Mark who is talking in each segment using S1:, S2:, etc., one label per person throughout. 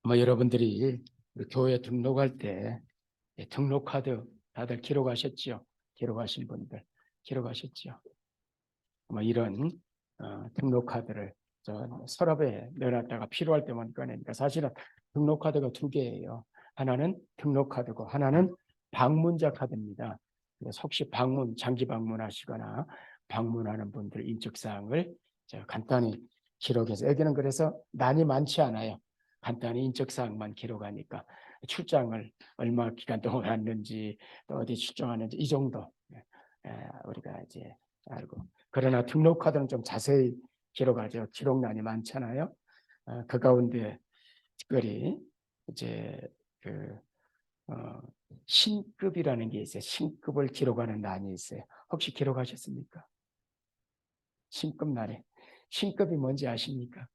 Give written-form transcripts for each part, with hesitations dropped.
S1: 뭐 여러분들이 우리 교회 등록할 때 등록카드 다들 기록하셨죠? 기록하신 분들 기록하셨죠? 뭐 이런 등록카드를 저 서랍에 넣어놨다가 필요할 때만 꺼내니까 사실은 등록카드가 두 개예요. 하나는 등록카드고 하나는 방문자 카드입니다. 그래서 혹시 장기 방문하시거나 방문하는 분들 인적사항을 간단히 기록해서 여기는 그래서 난이 많지 않아요. 간단히 인적사항만 기록하니까 출장을 얼마 기간 동안 왔는지 또 어디 출장하는지 이 정도 우리가 이제 알고 그러나 등록카드는 좀 자세히 기록하죠. 기록란이 많잖아요. 그 가운데 특별히 이제 그 신급이라는 게 있어요. 신급을 기록하는 란이 있어요. 혹시 기록하셨습니까? 신급란에 신급이 뭔지 아십니까?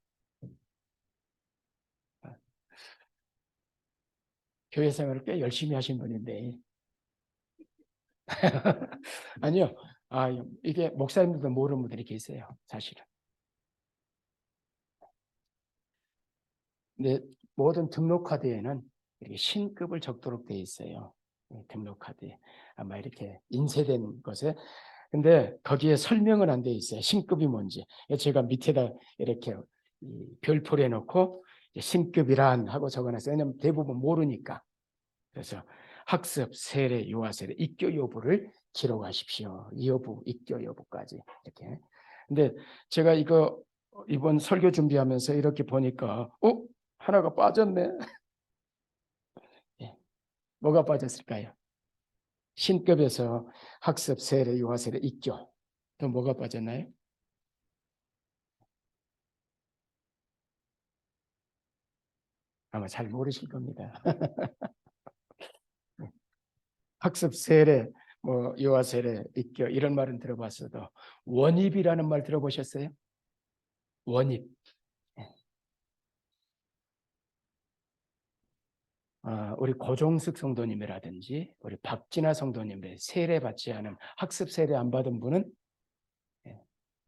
S1: 교회 생활을 꽤 열심히 하신 분인데 아니요. 이게 목사님들도 모르는 분들이 계세요. 사실은. 근데 모든 등록카드에는 이렇게 신급을 적도록 되어 있어요. 등록카드에 아마 이렇게 인쇄된 것에 근데 거기에 설명은 안 돼 있어요. 신급이 뭔지. 제가 밑에다 이렇게 별표를 해놓고 신급이란 하고 적어놨어요. 왜냐하면 대부분 모르니까. 그래서 학습, 세례, 유아 세례, 입교 여부를 기록하십시오. 여부, 입교 여부까지 이렇게. 근데 제가 이거 이번 설교 준비하면서 이렇게 보니까 하나가 빠졌네. 예, 뭐가 빠졌을까요? 신급에서 학습, 세례, 유아 세례, 입교. 또 뭐가 빠졌나요? 아마 잘 모르실 겁니다. 학습, 세례, 뭐 유아 세례, 입교 이런 말은 들어봤어도 원입이라는 말 들어보셨어요? 원입. 우리 고종숙 성도님이라든지 우리 박진아 성도님의 세례 받지 않은 학습 세례 안 받은 분은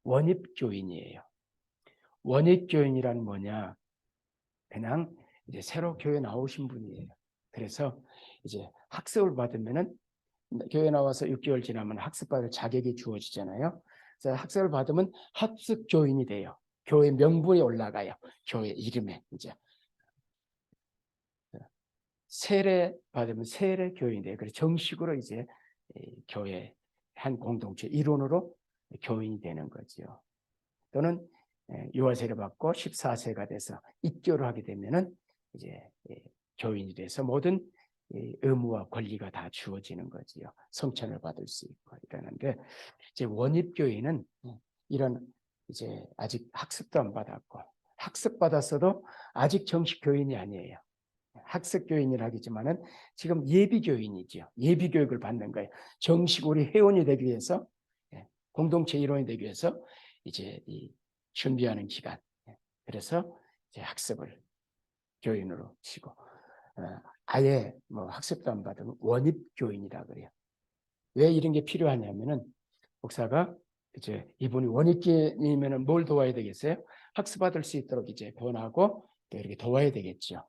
S1: 원입교인이에요. 원입교인이란 뭐냐? 그냥 이제 새로 교회 나오신 분이에요. 그래서 이제 학습을 받으면은 교회 나와서 6개월 지나면 학습받을 자격이 주어지잖아요. 그래서 학습을 받으면 학습교인이 돼요. 교회 명부에 올라가요. 교회 이름에 이제 세례 받으면 세례 교인이 돼요. 그래서 정식으로 이제 교회 한 공동체 일원으로 교인이 되는 거죠. 또는 유아 세례 받고 14세가 돼서 입교를 하게 되면은 이제 교인이 돼서 모든 의무와 권리가 다 주어지는 거지요. 성찬을 받을 수 있고 이러는데 이제 원입교인은 이런 이제 아직 학습도 안 받았고 학습 받았어도 아직 정식 교인이 아니에요. 학습 교인이라 하겠지만은 지금 예비 교인이죠. 예비 교육을 받는 거예요. 정식 우리 회원이 되기 위해서 공동체 일원이 되기 위해서 이제 준비하는 기간. 그래서 이제 학습을 교인으로 치고 아예 뭐 학습도 안 받은 원입 교인이라 그래요. 왜 이런 게 필요하냐면은 목사가 이제 이분이 원입교인이면은 뭘 도와야 되겠어요? 학습받을 수 있도록 이제 권하고 또 이렇게 도와야 되겠죠.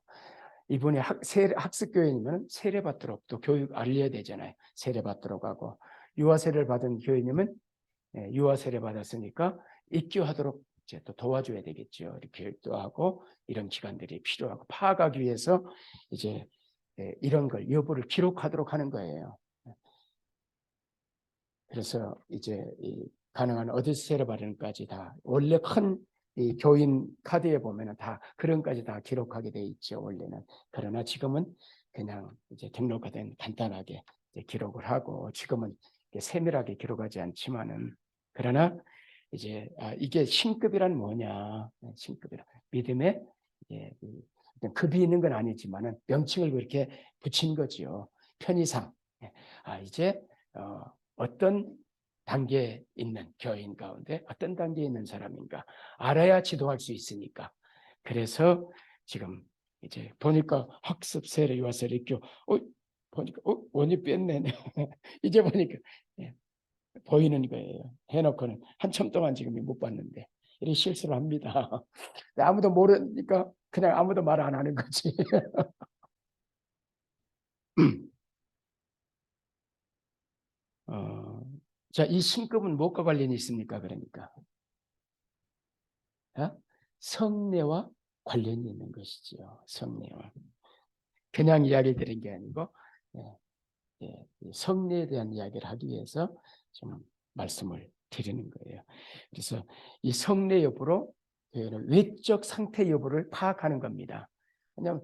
S1: 이분이 학습교인이면 세례받도록 또 교육 알려야 되잖아요. 세례받도록 하고 유아 세례를 받은 교인이면 유아 세례 받았으니까 입교하도록 이제 또 도와줘야 되겠죠. 이렇게 교육도 하고 이런 기관들이 필요하고 파악하기 위해서 이제 이런 걸 여부를 기록하도록 하는 거예요. 그래서 이제 가능한 어디서 세례 받은까지 다 원래 큰 이 교인 카드에 보면은 다 그런까지 다 기록하게 돼 있죠 원래는. 그러나 지금은 그냥 이제 등록화된 간단하게 기록을 하고 지금은 세밀하게 기록하지 않지만은 그러나 이제 이게 신급이란 뭐냐? 신급이란 믿음의 급이 있는 건 아니지만은 명칭을 그렇게 붙인 거지요. 편의상 이제 어떤 단계에 있는 교인 가운데 어떤 단계에 있는 사람인가 알아야 지도할 수 있으니까. 그래서 지금 이제 보니까 학습 세례 유아 세례 입교 보니까 원이 뺐네. 이제 보니까 보이는 거예요. 해놓고는 한참 동안 지금 못 봤는데 이런 실수를 합니다. 아무도 모르니까 그냥 아무도 말 안 하는 거지. 자, 이 신급은 무엇과 관련이 있습니까? 그러니까 성례와 관련이 있는 것이지요. 성례와. 그냥 이야기 드린 게 아니고 성례에 대한 이야기를 하기 위해서 좀 말씀을 드리는 거예요. 그래서 이 성례 여부로 외적 상태 여부를 파악하는 겁니다. 왜냐하면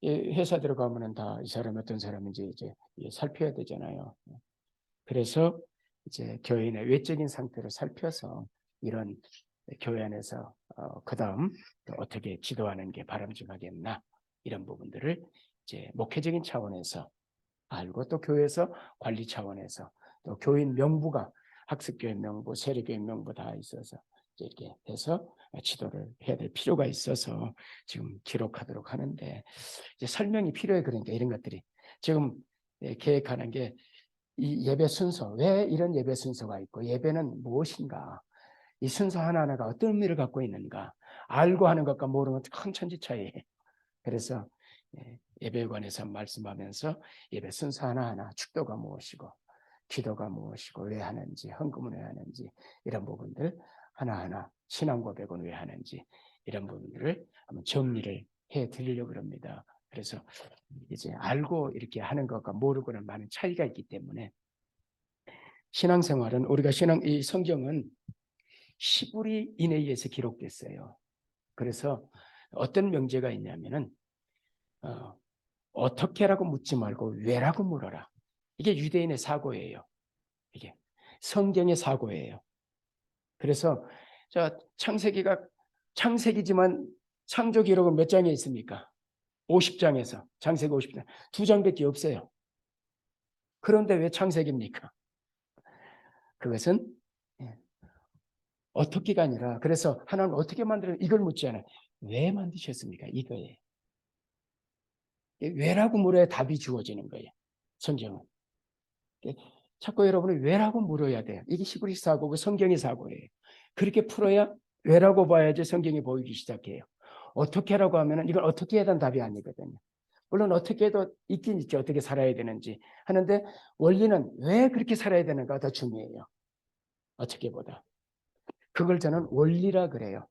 S1: 회사 들어가면은 다 이 사람 어떤 사람인지 이제 살펴야 되잖아요. 그래서 이제 교인의 외적인 상태를 살펴서 이런 교회 안에서 그다음 어떻게 지도하는 게 바람직하겠나 이런 부분들을 이제 목회적인 차원에서 알고 또 교회에서 관리 차원에서 또 교인 명부가 학습교인 명부, 세례교인 명부 다 있어서 이렇게 해서 지도를 해야 될 필요가 있어서 지금 기록하도록 하는데 이제 설명이 필요해. 그러니까 이런 것들이 지금 계획하는 게 이 예배 순서, 왜 이런 예배 순서가 있고 예배는 무엇인가, 이 순서 하나하나가 어떤 의미를 갖고 있는가 알고 하는 것과 모르는 것 큰 천지 차이예요. 그래서 예배에 관해서 말씀하면서 예배 순서 하나하나 축도가 무엇이고 기도가 무엇이고 왜 하는지 헌금은 왜 하는지 이런 부분들 하나하나 신앙 고백은 왜 하는지 이런 부분들을 한번 정리를 해드리려고 합니다. 그래서 이제 알고 이렇게 하는 것과 모르고는 많은 차이가 있기 때문에 신앙생활은 우리가 이 성경은 시부리 이내에서 기록됐어요. 그래서 어떤 명제가 있냐면은 어떻게라고 묻지 말고 왜라고 물어라. 이게 유대인의 사고예요. 이게 성경의 사고예요. 그래서 창세기지만 창조 기록은 몇 장에 있습니까? 50장에서 창세기 50장 2장밖에 없어요. 그런데 왜 창세기입니까? 그것은 어떻게가 아니라 그래서 하나님 어떻게 만들었 이걸 묻지 않아요. 왜 만드셨습니까? 이거예요. 왜라고 물어야 답이 주어지는 거예요. 성경은. 자꾸 여러분이 왜라고 물어야 돼요. 이게 시그리 사고고 성경의 사고예요. 그렇게 풀어야 왜라고 봐야지 성경이 보이기 시작해요. 어떻게라고 하면은 이건 어떻게 해야 되는 답이 아니거든요. 물론 어떻게 해도 있긴 있죠. 어떻게 살아야 되는지 하는데 원리는 왜 그렇게 살아야 되는가 더 중요해요. 어떻게보다. 그걸 저는 원리라 그래요.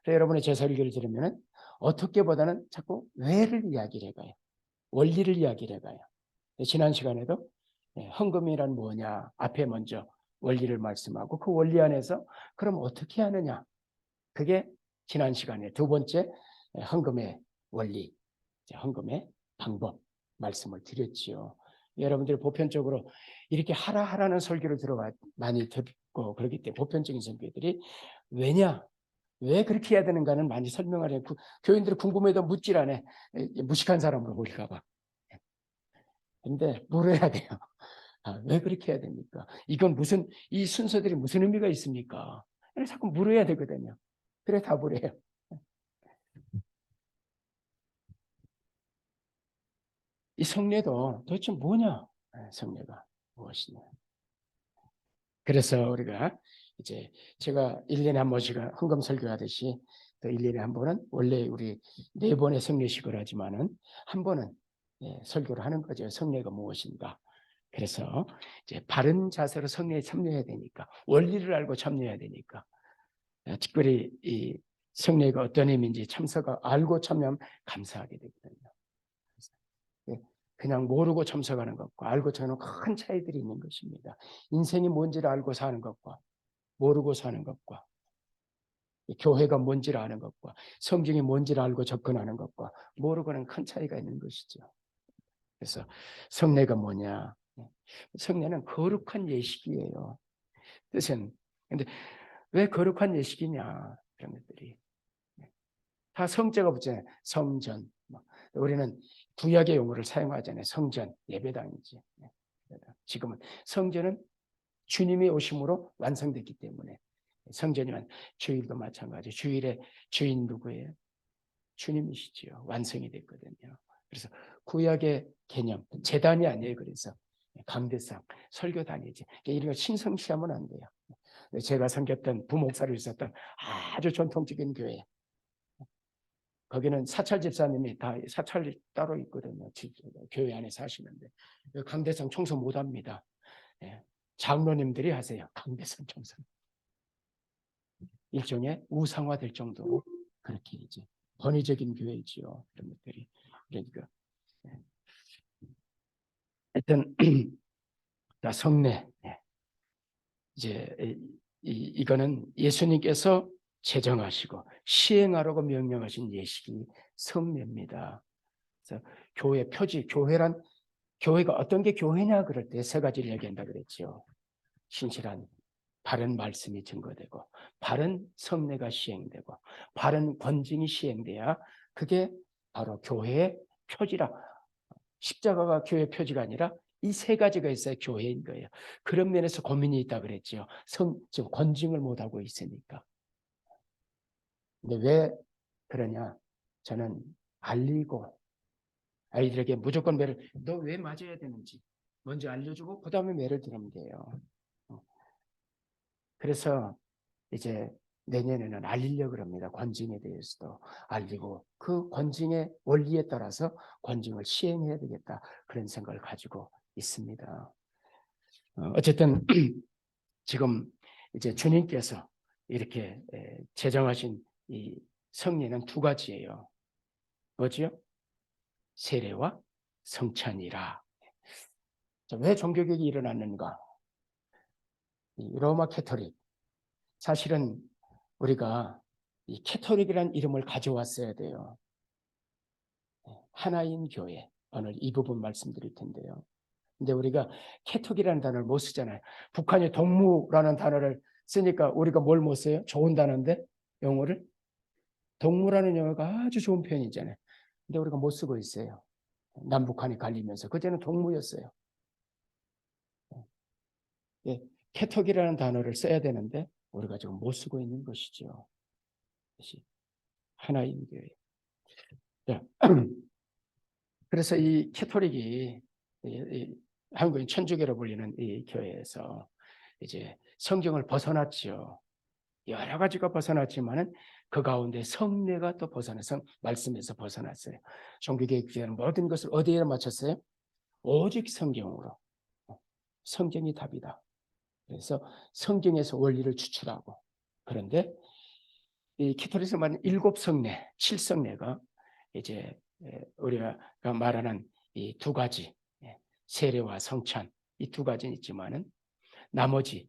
S1: 그래서 여러분의 제 설교를 들으면 어떻게보다는 자꾸 왜를 이야기를 해가요. 원리를 이야기를 해가요. 지난 시간에도 헌금이란 뭐냐 앞에 먼저 원리를 말씀하고 그 원리 안에서 그럼 어떻게 하느냐 그게 지난 시간에 두 번째 헌금의 원리, 헌금의 방법 말씀을 드렸지요. 여러분들이 보편적으로 이렇게 하라는 설교를 들어가 많이 듣고 그렇기 때문에 보편적인 설교들이 왜 그렇게 해야 되는가는 많이 설명하려고 교인들이 궁금해도 묻질 않아. 무식한 사람으로 보일까 봐. 근데 물어야 돼요. 왜 그렇게 해야 됩니까? 이 순서들이 무슨 의미가 있습니까? 자꾸 물어야 되거든요. 그래 답을 해요. 이 성례도 도대체 뭐냐? 성례가 무엇이냐? 그래서 우리가 이제 제가 1년에 한 번씩 헌금 설교하듯이 또 1년에 한 번은 원래 우리 4번의 성례식을 하지만은 한 번은 설교를 하는 거죠. 성례가 무엇인가? 그래서 이제 바른 자세로 성례에 참여해야 되니까 원리를 알고 참여해야 되니까 특별히 이 성례가 어떤 의미인지 알고 참여하면 감사하게 되거든요. 그냥 모르고 참석하는 것과 알고 참여하는 큰 차이들이 있는 것입니다. 인생이 뭔지를 알고 사는 것과 모르고 사는 것과 교회가 뭔지를 아는 것과 성경이 뭔지를 알고 접근하는 것과 모르고는 큰 차이가 있는 것이죠. 그래서 성례가 뭐냐? 성례는 거룩한 예식이에요. 뜻은 근데 왜 거룩한 예식이냐? 그런 것들이 다 성자가 붙잖아요. 성전. 우리는 구약의 용어를 사용하잖아요. 성전, 예배당이지. 지금은 성전은 주님이 오심으로 완성됐기 때문에 성전이면 주일도 마찬가지. 주일의 주인 누구예요? 주님이시지요. 완성이 됐거든요. 그래서 구약의 개념, 제단이 아니에요. 그래서 강대상, 설교단이지. 이런 걸 신성시하면 안 돼요. 제가 섬겼던 부목사로 있었던 아주 전통적인 교회. 거기는 사찰 집사님이 다 사찰이 따로 있거든요. 교회 안에 사시는데 강대상 청소 못합니다. 예. 장로님들이 하세요. 강대상 청소. 일종의 우상화될 정도로 그렇게 이제 권위적인 교회지요. 이런 것들이. 그러니까 하여튼 성례. 이제 이거는 예수님께서 제정하시고 시행하라고 명령하신 예식이 성례입니다. 그래서 교회 표지, 교회가 어떤 게 교회냐 그럴 때 세 가지를 얘기한다 그랬죠. 신실한 바른 말씀이 증거되고 바른 성례가 시행되고 바른 권징이 시행돼야 그게 바로 교회의 표지라. 십자가가 교회 표지가 아니라 이 세 가지가 있어야 교회인 거예요. 그런 면에서 고민이 있다 그랬죠. 지금 권징을 못하고 있으니까. 근데 왜 그러냐? 저는 알리고 아이들에게 무조건 매를, 너 왜 맞아야 되는지 먼저 알려주고 그 다음에 매를 들으면 돼요. 그래서 이제 내년에는 알리려고 합니다. 권징에 대해서도 알리고 그 권징의 원리에 따라서 권징을 시행해야 되겠다. 그런 생각을 가지고 있습니다. 어쨌든 지금 이제 주님께서 이렇게 제정하신 이 성례는 두 가지예요. 뭐지요? 세례와 성찬이라. 왜 종교개혁이 일어났는가? 이 로마 캐토릭. 사실은 우리가 이 캐토릭이라는 이름을 가져왔어야 돼요. 하나인 교회. 오늘 이 부분 말씀드릴 텐데요. 근데 우리가 캐토릭이라는 단어를 못 쓰잖아요. 북한이 동무라는 단어를 쓰니까 우리가 뭘 못 써요? 좋은 단어인데 영어를. 동무라는 영어가 아주 좋은 표현이잖아요. 근데 우리가 못 쓰고 있어요. 남북한이 갈리면서. 그때는 동무였어요. 예, 캐토릭이라는 단어를 써야 되는데 우리가 지금 못 쓰고 있는 것이죠. 하나인 교회. 자, 그래서 이 캐토릭이 한국인 천주교로 불리는 이 교회에서 이제 성경을 벗어났죠. 여러 가지가 벗어났지만은 그 가운데 성례가 또 말씀에서 벗어났어요. 종교개혁주의는 모든 것을 어디에 맞췄어요? 오직 성경으로. 성경이 답이다. 그래서 성경에서 원리를 추출하고. 그런데 이 캐토릭에서 말하는 7성례, 7성례가 이제 우리가 말하는 이 두 가지, 세례와 성찬, 이 두 가지는 있지만은 나머지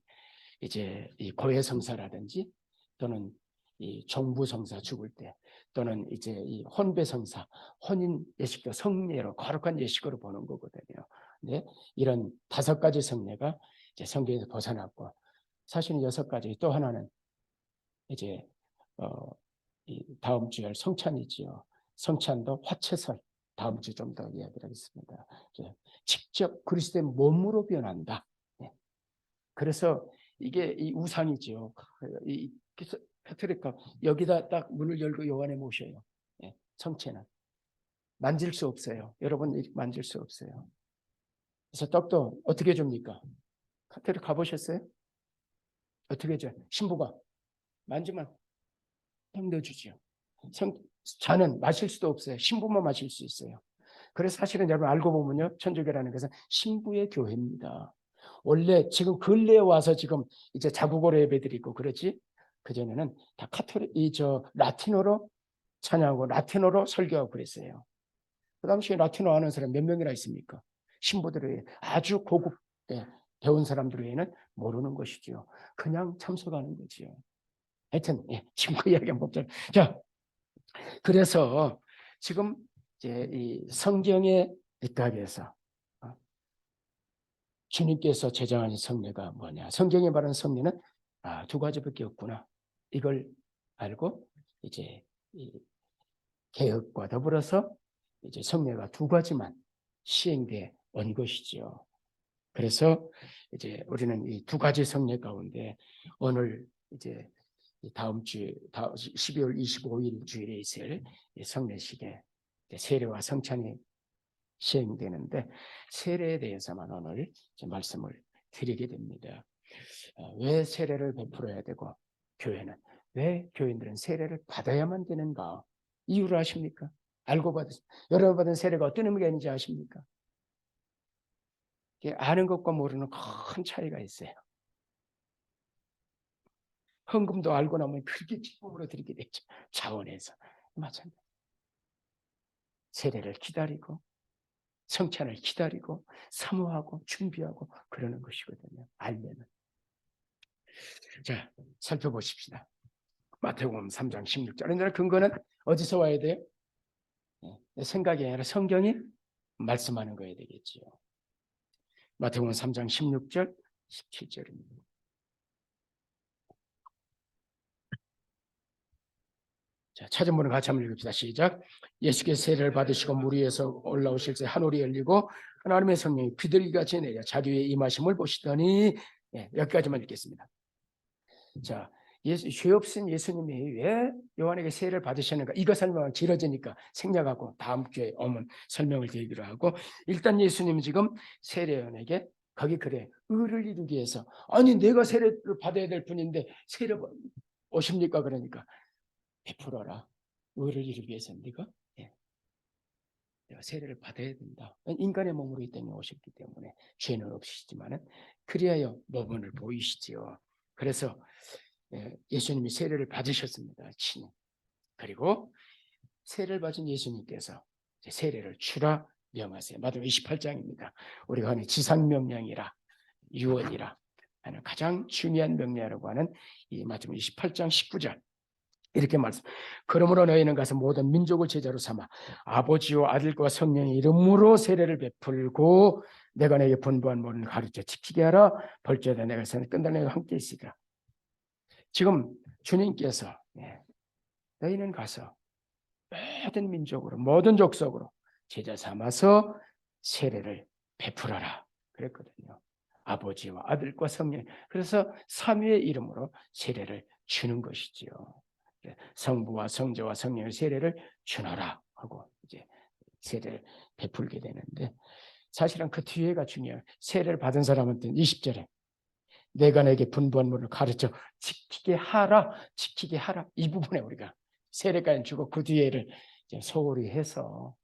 S1: 이제 이 고해성사라든지 또는 이 종부성사 죽을 때 또는 이제 이 혼배성사, 혼인 예식도 성례로 거룩한 예식으로 보는 거거든요. 근데 이런 5가지 성례가 이제 성경에서 벗어났고 사실은 6가지. 또 하나는 이제 이 다음 주에 할 성찬이지요. 성찬도 화채설 다음 주 좀 더 이야기를 하겠습니다. 직접 그리스도의 몸으로 변한다. 그래서 이게 이 우상이지요. 이 카톨릭가 여기다 딱 문을 열고 요한에 모셔요. 성체는 만질 수 없어요. 여러분 만질 수 없어요. 그래서 떡도 어떻게 줍니까? 카톨릭 가보셨어요? 어떻게 줘요? 신부가 만지면 떡 넣어주죠. 잔은 마실 수도 없어요. 신부만 마실 수 있어요. 그래서 사실은 여러분 알고 보면요, 천주교라는 것은 신부의 교회입니다. 원래 지금 근래에 와서 지금 이제 자국어로 예배드리고 그렇지, 그전에는 다 라틴어로 찬양하고 라틴어로 설교하고 그랬어요. 그 당시에 라틴어 하는 사람 몇 명이나 있습니까? 신부들의 아주 고급 배운 사람들 외에는 모르는 것이죠. 그냥 참석하는 거지요. 하여튼 지금 그 이야기 한번 봅시다. 자, 그래서 지금 이제 이 성경에 입각해서 주님께서 제정하신 성례가 뭐냐? 성경에 말하는 성례는 두 가지밖에 없구나. 이걸 알고 이제 이 개혁과 더불어서 이제 성례가 2가지만 시행돼 온 것이죠. 그래서 이제 우리는 이 2가지 성례 가운데 오늘 이제 다음 주 12월 25일 주일에 있을 성례식에 세례와 성찬이 시행되는데 세례에 대해서만 오늘 말씀을 드리게 됩니다. 왜 세례를 베풀어야 되고 교회는 왜 교인들은 세례를 받아야만 되는가? 이유를 아십니까? 여러분 받은 세례가 어떤 의미가 있는지 아십니까? 아는 것과 모르는 큰 차이가 있어요. 헌금도 알고 나면 그렇게 기쁨으로 드리게 되죠. 자원에서. 마찬가지. 세례를 기다리고 성찬을 기다리고 사모하고 준비하고 그러는 것이거든요. 알면은. 자, 살펴보십시다. 마태복음 3장 16절. 근거는 어디서 와야 돼요? 생각이 아니라 성경이 말씀하는 거야 되겠지요. 마태복음 3장 16절, 17절입니다. 자, 찾은 분은 같이 한번 읽읍시다. 시작. 예수께서 세례를 받으시고 물 위에서 올라오실 때 하늘이 열리고 하나님의 성령이 비둘기같이 내려 자기 위에 임하심을 보시더니, 여기까지만 읽겠습니다. 자, 죄 없은 예수님이 왜 요한에게 세례를 받으셨는가? 이거 설명은 길어지니까 생략하고 다음 주에 오면 설명을 드리기로 하고, 일단 예수님은 지금 세례요한에게 거기 그래 의를 이루기 위해서, 아니 내가 세례를 받아야 될 분인데 세례 오십니까? 그러니까 베풀어라. 의를 이루기 위해서 네가 내가 세례를 받아야 된다. 인간의 몸으로 이 땅에 오셨기 때문에 죄는 없으시지만은 그리하여 모범을 보이시지요. 그래서 예수님이 세례를 받으셨습니다. 친히. 그리고 세례를 받은 예수님께서 세례를 주라 명하세요. 마태복음 28장입니다. 우리가 하는 지상명령이라 유언이라 하는 가장 중요한 명령이라고 하는 이 마태복음 28장 19절 이렇게 말씀. 그러므로 너희는 가서 모든 민족을 제자로 삼아 아버지와 아들과 성령의 이름으로 세례를 베풀고 내가 너에게 분부한 모든 가르쳐 지키게 하라. 벌죄다 내가 끝날내 함께 있으리라. 지금 주님께서 너희는 가서 모든 민족으로 모든 족속으로 제자 삼아서 세례를 베풀어라 그랬거든요. 아버지와 아들과 성령. 그래서 삼위의 이름으로 세례를 주는 것이지요. 성부와 성자와 성령의 세례를 주너라 하고 이제 세례를 베풀게 되는데, 사실은 그 뒤에가 중요해요. 세례를 받은 사람한테 20절에 내가 내게 분부한 물을 가르쳐 지키게 하라, 지키게 하라. 이 부분에 우리가 세례까지 주고 그 뒤에를 소홀히 해서.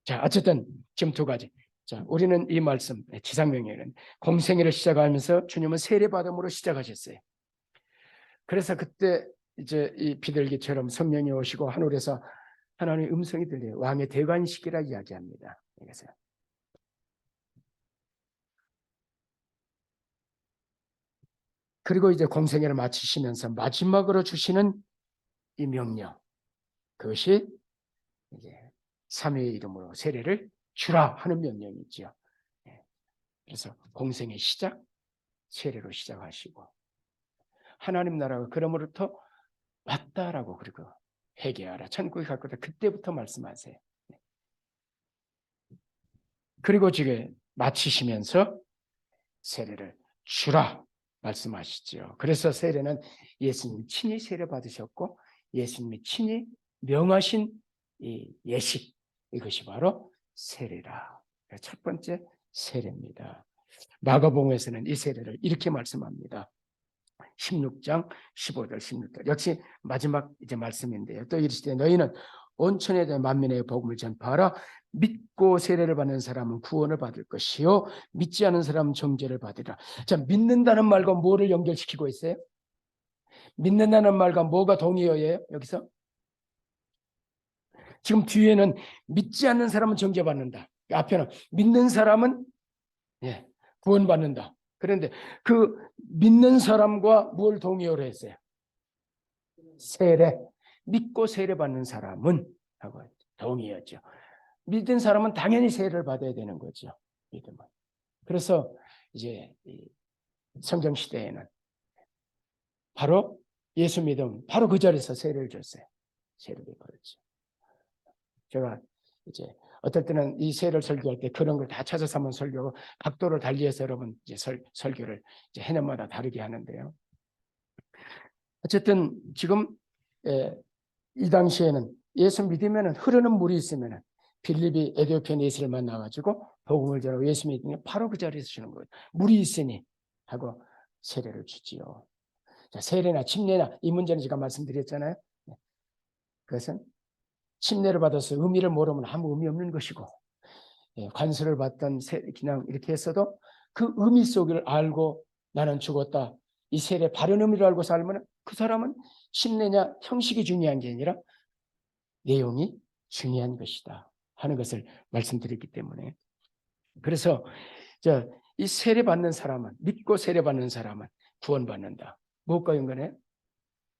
S1: 자, 어쨌든 지금 두 가지. 자, 우리는 이 말씀 지상명령은 공생애를 시작하면서 주님은 세례받음으로 시작하셨어요. 그래서 그때 이제 이 비둘기처럼 성령이 오시고 하늘에서 하나님의 음성이 들려요. 왕의 대관식이라 이야기합니다. 그래서 그리고 이제 공생애를 마치시면서 마지막으로 주시는 이 명령, 그것이 이제 삼위의 이름으로 세례를 주라 하는 명령이죠. 그래서 공생의 시작, 세례로 시작하시고 하나님 나라가 그러므로부터 왔다라고 그리고 회개하라, 천국에 갈 거다 그때부터 말씀하세요. 그리고 지금 마치시면서 세례를 주라 말씀하시죠. 그래서 세례는 예수님이 친히 세례 받으셨고 예수님이 친히 명하신 이 예식, 이것이 바로 세례라. 첫 번째 세례입니다. 마가복음에서는 이 세례를 이렇게 말씀합니다. 16장 15절 16절 역시 마지막 이제 말씀인데요. 또 이르시되 너희는 온천에 대한 만민의 복음을 전파하라. 믿고 세례를 받는 사람은 구원을 받을 것이요 믿지 않은 사람은 정죄를 받으리라. 자, 믿는다는 말과 뭐를 연결시키고 있어요? 믿는다는 말과 뭐가 동의어예요? 여기서 지금 뒤에는 믿지 않는 사람은 정죄받는다. 앞에는 믿는 사람은 구원받는다. 그런데 그 믿는 사람과 뭘 동의어로 했어요? 세례. 믿고 세례 받는 사람은 하고 동의하죠. 믿은 사람은 당연히 세례를 받아야 되는 거죠. 믿음은. 그래서 이제 성경 시대에는 바로 예수 믿음 바로 그 자리에서 세례를 줬어요. 세례를 베풀었죠. 제가 이제 어떨 때는 이 세례를 설교할 때 그런 걸 다 찾아서 한번 설교하고 각도를 달리해서 여러분 이제 설교를 이제 해년마다 다르게 하는데요. 어쨌든 지금 이 당시에는 예수 믿으면 흐르는 물이 있으면 빌립이 에디오피아 내시를 만나가지고 복음을 전하고 예수 믿으면 바로 그 자리에서 주는 거예요. 물이 있으니 하고 세례를 주지요. 자, 세례나 침례나 이 문제는 제가 말씀드렸잖아요. 그것은 침례를 받아서 의미를 모르면 아무 의미 없는 것이고, 관수를 받던 그냥 이렇게 했어도 그 의미 속을 알고 나는 죽었다, 이 세례 바른 의미를 알고 살면 그 사람은 침례냐 형식이 중요한 게 아니라 내용이 중요한 것이다 하는 것을 말씀드렸기 때문에, 그래서 이 세례 받는 사람은, 믿고 세례 받는 사람은 구원받는다. 무엇과 연관해요?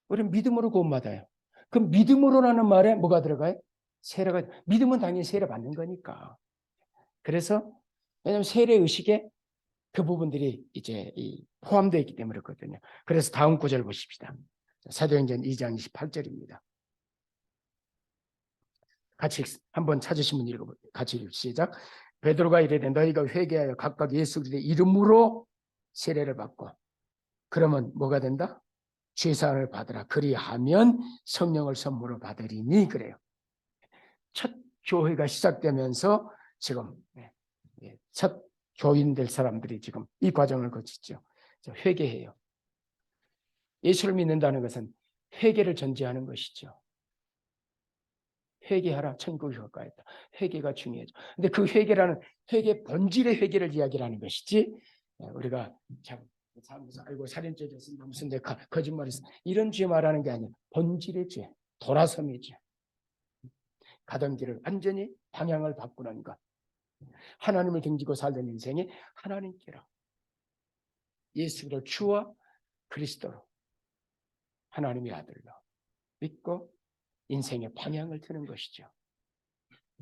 S1: 우리는 믿음으로 구원받아요. 그 믿음으로라는 말에 뭐가 들어가요? 세례가. 믿음은 당연히 세례 받는 거니까. 그래서 왜냐하면 세례 의식에 그 부분들이 이제 포함되어 있기 때문에 그렇거든요. 그래서 다음 구절 보십시다. 사도행전 2장 28절입니다. 같이 한번 찾으시면 읽어볼게요. 같이 시작. 베드로가 이르되 너희가 회개하여 각각 예수 그리스도의 이름으로 세례를 받고, 그러면 뭐가 된다? 죄사함을 받으라. 그리하면 성령을 선물로 받으리니. 그래요. 첫 교회가 시작되면서 지금 첫 교인들 사람들이 지금 이 과정을 거치죠. 회개해요. 예수를 믿는다는 것은 회개를 전제하는 것이죠. 회개하라, 천국이 가까이 있다. 회개가 중요하죠. 근데 그 회개라는 회개 본질의 회개를 이야기하는 것이지, 우리가 참 알고 살인죄였습니다, 무슨 내 거짓말했어, 이런 죄 말하는 게 아니라 본질의 죄, 돌아섬의 죄, 가던 길을 완전히 방향을 바꾸는 것, 하나님을 등지고 살던 인생이 하나님께로, 예수를 주와 그리스도로, 하나님의 아들로 믿고 인생의 방향을 트는 것이죠.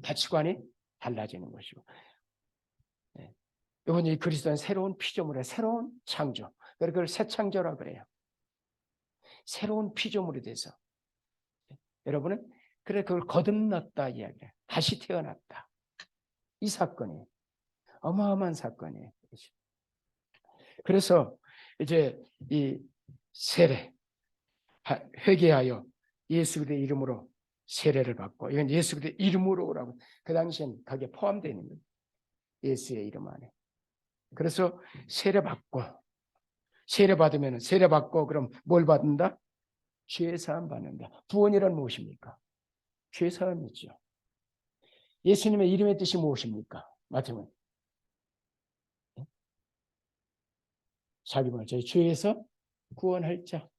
S1: 가치관이 달라지는 것이고, 이번에 그리스도는 새로운 피조물의 새로운 창조, 그걸 새 창조라 그래요. 새로운 피조물이 돼서 여러분은 그래 그걸 거듭났다 이야기해요. 다시 태어났다. 이 사건이 어마어마한 사건이에요. 그래서 이제 이 세례, 회개하여 예수 그리스도의 이름으로 세례를 받고, 이건 예수 그리스도의 이름으로라고, 그 당시엔 거기에 포함되어 있는 거예요. 예수의 이름 안에. 그래서 세례 받고, 세례 받으면 세례 받고 그럼 뭘 받는다? 죄 사함 받는다. 구원이란 무엇입니까? 죄 사함이죠. 예수님의 이름의 뜻이 무엇입니까? 마태복음. 자기 말 저희 죄에서 구원할 자.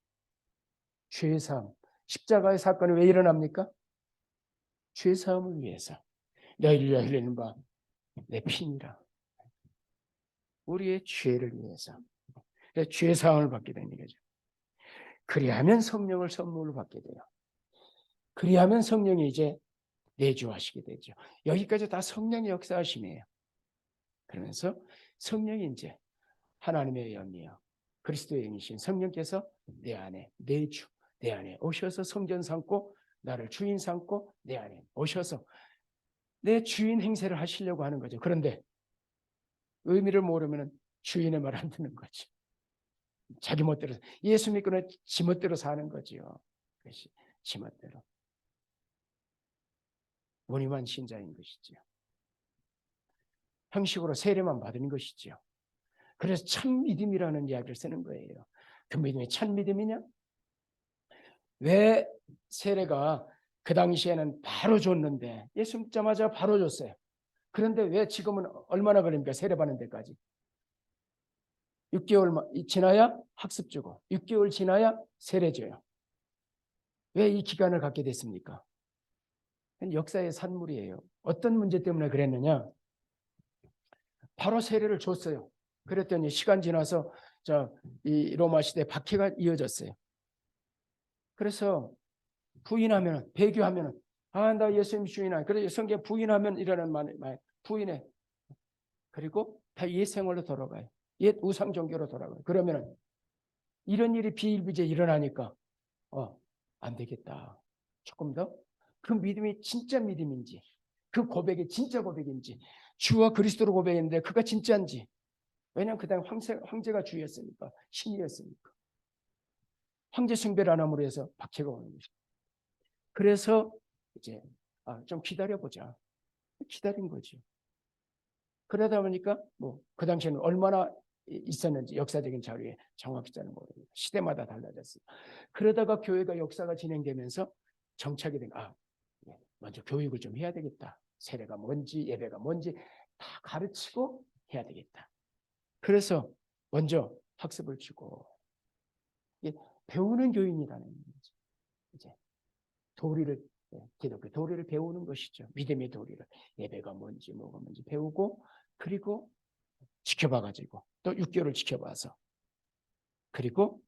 S1: 죄 사함. 십자가의 사건이 왜 일어납니까? 죄 사함을 위해서. 너희를 위하여 흘리는 바 내 피니라. 우리의 죄를 위해서. 죄 사함을 받게 되는 거죠. 그리하면 성령을 선물로 받게 돼요. 그리하면 성령이 이제 내주하시게 되죠. 여기까지 다 성령의 역사하심이에요. 그러면서 성령이 이제 하나님의 영이요, 그리스도의 영이신 성령께서 내 안에 내주, 내 안에 오셔서 성전 삼고 나를 주인 삼고 내 안에 오셔서 내 주인 행세를 하시려고 하는 거죠. 그런데 의미를 모르면 주인의 말 안 듣는 거죠. 자기 멋대로, 예수 믿고는 지 멋대로 사는 거죠. 그것이 지 멋대로. 무늬만 신자인 것이죠. 형식으로 세례만 받은 것이죠. 그래서 참 믿음이라는 이야기를 쓰는 거예요. 그 믿음이 참 믿음이냐? 왜 세례가 그 당시에는 바로 줬는데, 예수 믿자마자 바로 줬어요. 그런데 왜 지금은 얼마나 걸립니까? 세례 받는 데까지. 6개월 지나야 학습 주고 6개월 지나야 세례 줘요. 왜 이 기간을 갖게 됐습니까? 역사의 산물이에요. 어떤 문제 때문에 그랬느냐? 바로 세례를 줬어요. 그랬더니 시간 지나서 이 로마 시대 박해가 이어졌어요. 그래서 부인하면, 배교하면, 나 예수님 주인아. 그래서 성경 부인하면 이라는 말, 부인해. 그리고 다 옛 생활로 돌아가요. 옛 우상 종교로 돌아가요. 그러면 이런 일이 비일비재 일어나니까 안 되겠다. 조금 더 그 믿음이 진짜 믿음인지, 그 고백이 진짜 고백인지, 주와 그리스도로 고백했는데 그가 진짜인지. 왜냐하면 그 당시 황제가 주였으니까, 신이었으니까. 황제 숭배를 안 함으로 해서 박해가 오는 것입니다. 그래서 이제 좀 기다려보자. 기다린 거죠. 그러다 보니까 뭐 그 당시에는 얼마나 있었는지 역사적인 자료에 정확히 저는 모릅니다. 시대마다 달라졌어요. 그러다가 교회가 역사가 진행되면서 정착이 된 먼저 교육을 좀 해야 되겠다. 세례가 뭔지 예배가 뭔지 다 가르치고 해야 되겠다. 그래서 먼저 학습을 주고 배우는 교인이라는 거죠. 이제 도리를 기독교 도리를 배우는 것이죠. 믿음의 도리를 예배가 뭔지 뭐가 뭔지 배우고 그리고 지켜봐가지고 또 6개월을 지켜봐서 그리고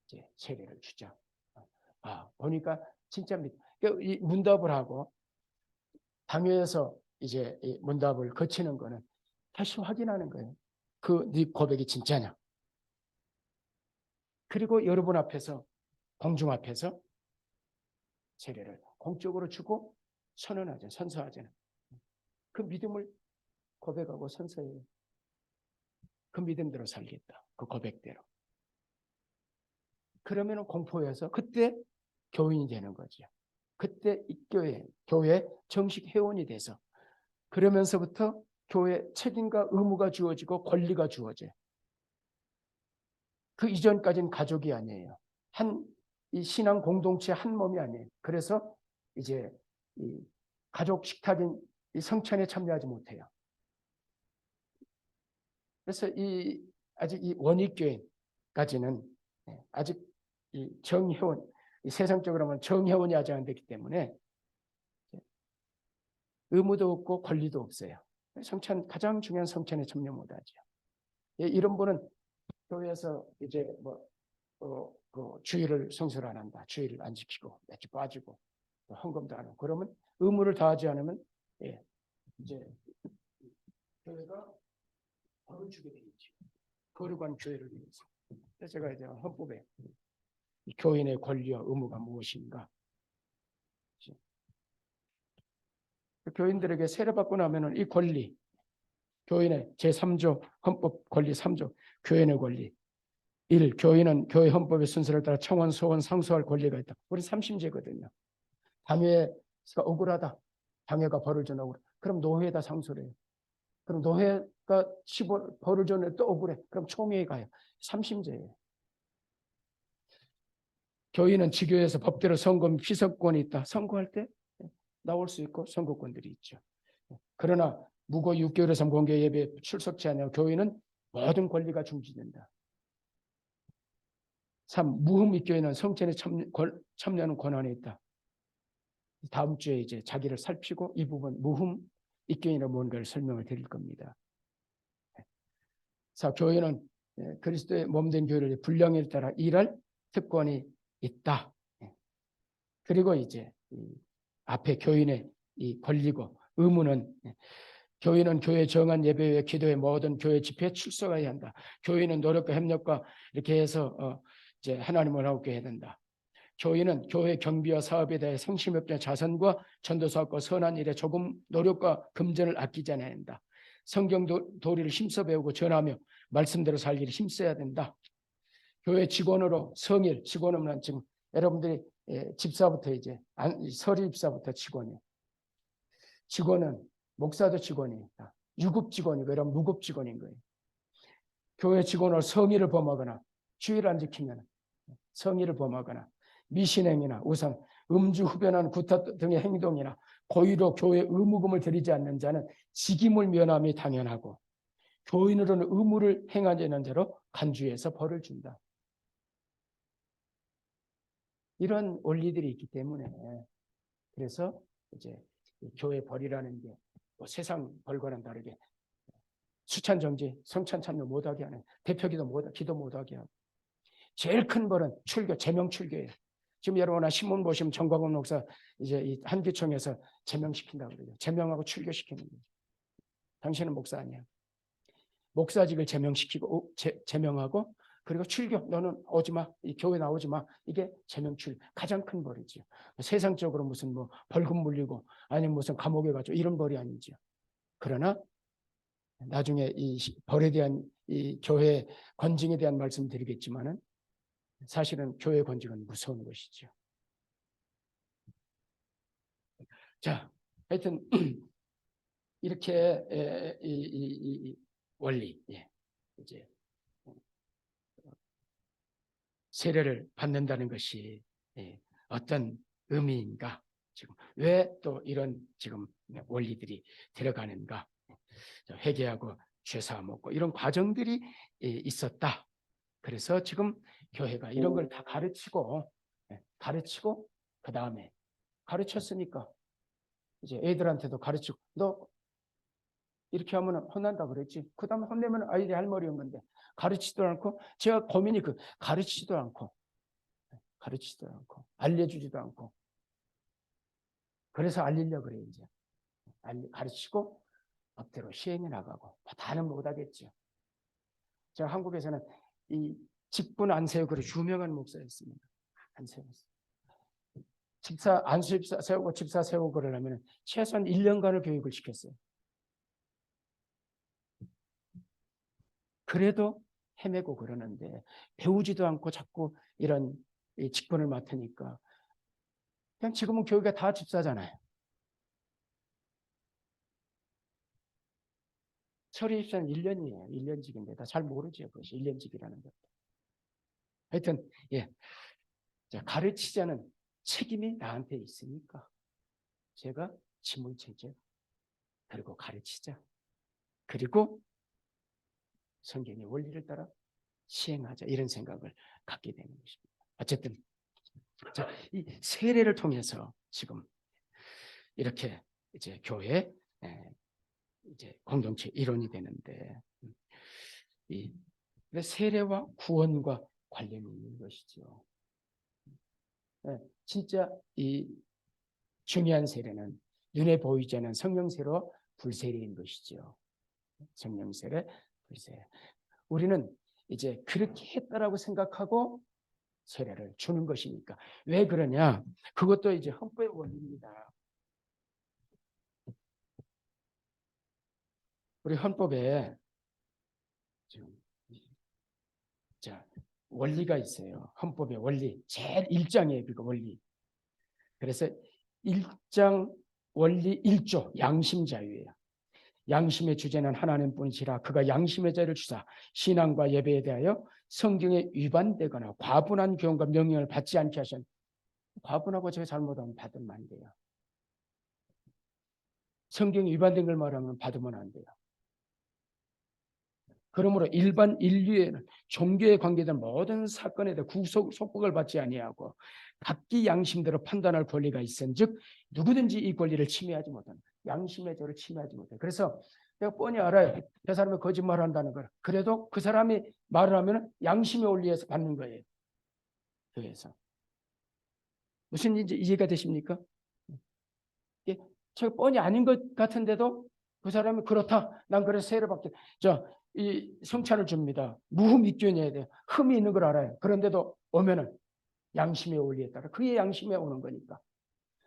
S1: 이제 세례를 주자. 보니까 진짜 이 문답을 하고 당회에서 이제 이 문답을 거치는 거는 다시 확인하는 거예요. 네 고백이 진짜냐. 그리고 여러분 앞에서 공중 앞에서 세례를 공적으로 주고 선언하죠. 선서하잖아요. 그 믿음을 고백하고 선서해요. 그 믿음대로 살겠다. 그 고백대로. 그러면 공포여서 그때 교인이 되는 거죠. 그때 이 교회 정식 회원이 돼서 그러면서부터 교회 책임과 의무가 주어지고 권리가 주어져요. 그 이전까지는 가족이 아니에요. 이 신앙 공동체 한 몸이 아니에요. 그래서 이제 이 가족 식탁인 이 성찬에 참여하지 못해요. 그래서 아직 이 원익교회까지는 아직 이 정회원, 세상적으로 하면 정회원이 아직 안 됐기 때문에 의무도 없고 권리도 없어요. 가장 중요한 성찬에 참여 못하죠. 이런 분은 교회에서 이제 그 주일을 성수를 안 한다. 주일을 안 지키고 매주 빠지고 헌금도 안 하고 그러면 의무를 다하지 않으면 이제 교회가 벌을 주게 되겠죠. 거룩한 교회를 위해서. 그래서 제가 이제 헌법에 교인의 권리와 의무가 무엇인가. 교인들에게 세례받고 나면은 이 권리, 교인의 제3조 헌법 권리 3조 교인의 권리 1. 교인은 교회 헌법의 순서를 따라 청원, 소원, 상소할 권리가 있다. 우리 3심제거든요. 당회가 억울하다. 당회가 벌을 준 억울해. 그럼 노회에다 상소를 해요. 그럼 노회가 벌을 줬는데 또 억울해. 그럼 총회에 가요. 3심제예요. 교인은 지교에서 법대로 선거 피서권이 있다. 선거할 때 나올 수 있고 선거권들이 있죠. 그러나 무고 6개월의 공개 예배 출석치 않으면 교인은 모든 권리가 중지된다. 3. 무흠 입교인은 성찬에 참여하는 권한이 있다. 다음 주에 이제 자기를 살피고 이 부분 무흠 입교인이란 뭔가를 설명을 드릴 겁니다. 4. 교인은 그리스도의 몸된 교회를 분량에 따라 일할 특권이 있다. 그리고 이제 앞에 교인의 이 권리고 의무는 교인은 교회 정한 예배회 기도회 모든 교회 집회에 출석해야 한다. 교인은 노력과 협력과 이렇게 해서 이제 하나님을 하게 해야 된다. 교인은 교회 경비와 사업에 대해 성심협회 자선과 전도사업과 선한 일에 조금 노력과 금전을 아끼지 않아야 한다. 성경 도리를 힘써 배우고 전하며 말씀대로 살기를 힘써야 된다. 교회 직원으로 성일 직원은 지금 여러분들이 집사부터 이제 서리 집사부터 직원이에요. 직원은 목사도 직원이니까 유급 직원이고 이런 무급 직원인 거예요. 교회 직원으로 성의를 범하거나 주의를 안 지키면 성의를 범하거나 미신행위나 우상, 음주 흡연한 구타 등의 행동이나 고의로 교회 의무금을 드리지 않는 자는 직임을 면함이 당연하고 교인으로는 의무를 행하지 않는 자로 간주해서 벌을 준다. 이런 원리들이 있기 때문에 그래서 이제 교회 벌이라는 게 뭐 세상 벌과는 다르게 수찬 정지, 성찬 참여 못하게 하는 대표기도 기도 못하게 하고 제일 큰 벌은 출교, 제명 출교예요. 지금 여러분아 신문 보시면 정광훈 목사 이제 이 한기총에서 제명시킨다고 그러죠. 제명하고 출교시키는 거죠. 당신은 목사 아니야. 목사직을 제명시키고 제명하고 그리고 출교, 너는 오지 마, 이 교회 나오지 마. 이게 제명출 가장 큰 벌이죠. 세상적으로 무슨 뭐 벌금 물리고 아니면 무슨 감옥에 가죠 이런 벌이 아니죠. 그러나 나중에 이 벌에 대한 이 교회 권징에 대한 말씀 드리겠지만은 사실은 교회 권징은 무서운 것이죠. 자, 하여튼 이렇게 이 원리, 이제 세례를 받는다는 것이 어떤 의미인가? 지금 왜 또 이런 지금 원리들이 들어가는가? 회개하고 죄사 먹고 이런 과정들이 있었다. 그래서 지금 교회가 이런 걸 다 가르치고 그 다음에 가르쳤으니까 이제 애들한테도 가르치고 너 이렇게 하면 혼난다 그랬지. 그 다음에 혼내면 아이들이 할 말이 없는데 가르치지도 않고 제가 고민이 가르치지도 않고 알려주지도 않고 그래서 알리려고 그래 이제 가르치고 법대로 시행해 나가고 다는 못하겠죠. 제가 한국에서는 이 직분 안세우고를 유명한 목사였습니다. 안 세웠어요. 집사 안수집사 세우고 집사 세우고 그러려면 최소한 1년간을 교육을 시켰어요. 그래도 헤매고 그러는데 배우지도 않고 자꾸 이런 직분을 맡으니까 그냥 지금은 교회가 다 집사잖아요. 설립 입사는 1년이에요. 1년직인데 다 잘 모르죠. 그것이 1년직이라는 것도. 하여튼 가르치자는 책임이 나한테 있으니까 제가 짐을 지죠. 그리고 가르치자. 그리고 성경의 원리를 따라 시행하자. 이런 생각을 갖게 되는 것입니다. 어쨌든 이 세례를 통해서 지금 이렇게 이제 교회 이제 공동체 일원이 되는데 이 세례와 구원과 관련이 있는 것이죠. 진짜 이 중요한 세례는 눈에 보이지 않는 성령세례와 불세례인 것이죠. 성령세례, 불세례. 우리는 이제 그렇게 했다라고 생각하고 세례를 주는 것이니까. 왜 그러냐? 그것도 이제 헌법의 원리입니다. 우리 헌법에 자, 원리가 있어요. 헌법의 원리. 제일 1장이에요. 그 원리. 그래서 1장 원리 1조 양심 자유예요. 양심의 주제는 하나님뿐이시라 그가 양심의 자유를 주사 신앙과 예배에 대하여 성경에 위반되거나 과분한 교훈과 명령을 받지 않게 하신 과분하고 제가 잘못하면 받으면 안 돼요. 성경에 위반된 걸 말하면 받으면 안 돼요. 그러므로 일반 인류에는 종교에 관계된 모든 사건에 대해 속박을 받지 아니하고 각기 양심대로 판단할 권리가 있은즉 누구든지 이 권리를 침해하지 못한다. 양심의 저를 침해하지 못해. 그래서 내가 뻔히 알아요. 저 사람이 거짓말한다는 걸. 그래도 그 사람이 말을 하면 양심의 원리에서 받는 거예요. 그래서 무슨 이해가 되십니까? 제가 뻔히 아닌 것 같은데도 그 사람이 그렇다. 난 그래서 세례 받게. 이 성찬을 줍니다. 무흠익견이어야 돼요. 흠이 있는 걸 알아요. 그런데도 오면은 양심의 원리에 따라 그의 양심에 오는 거니까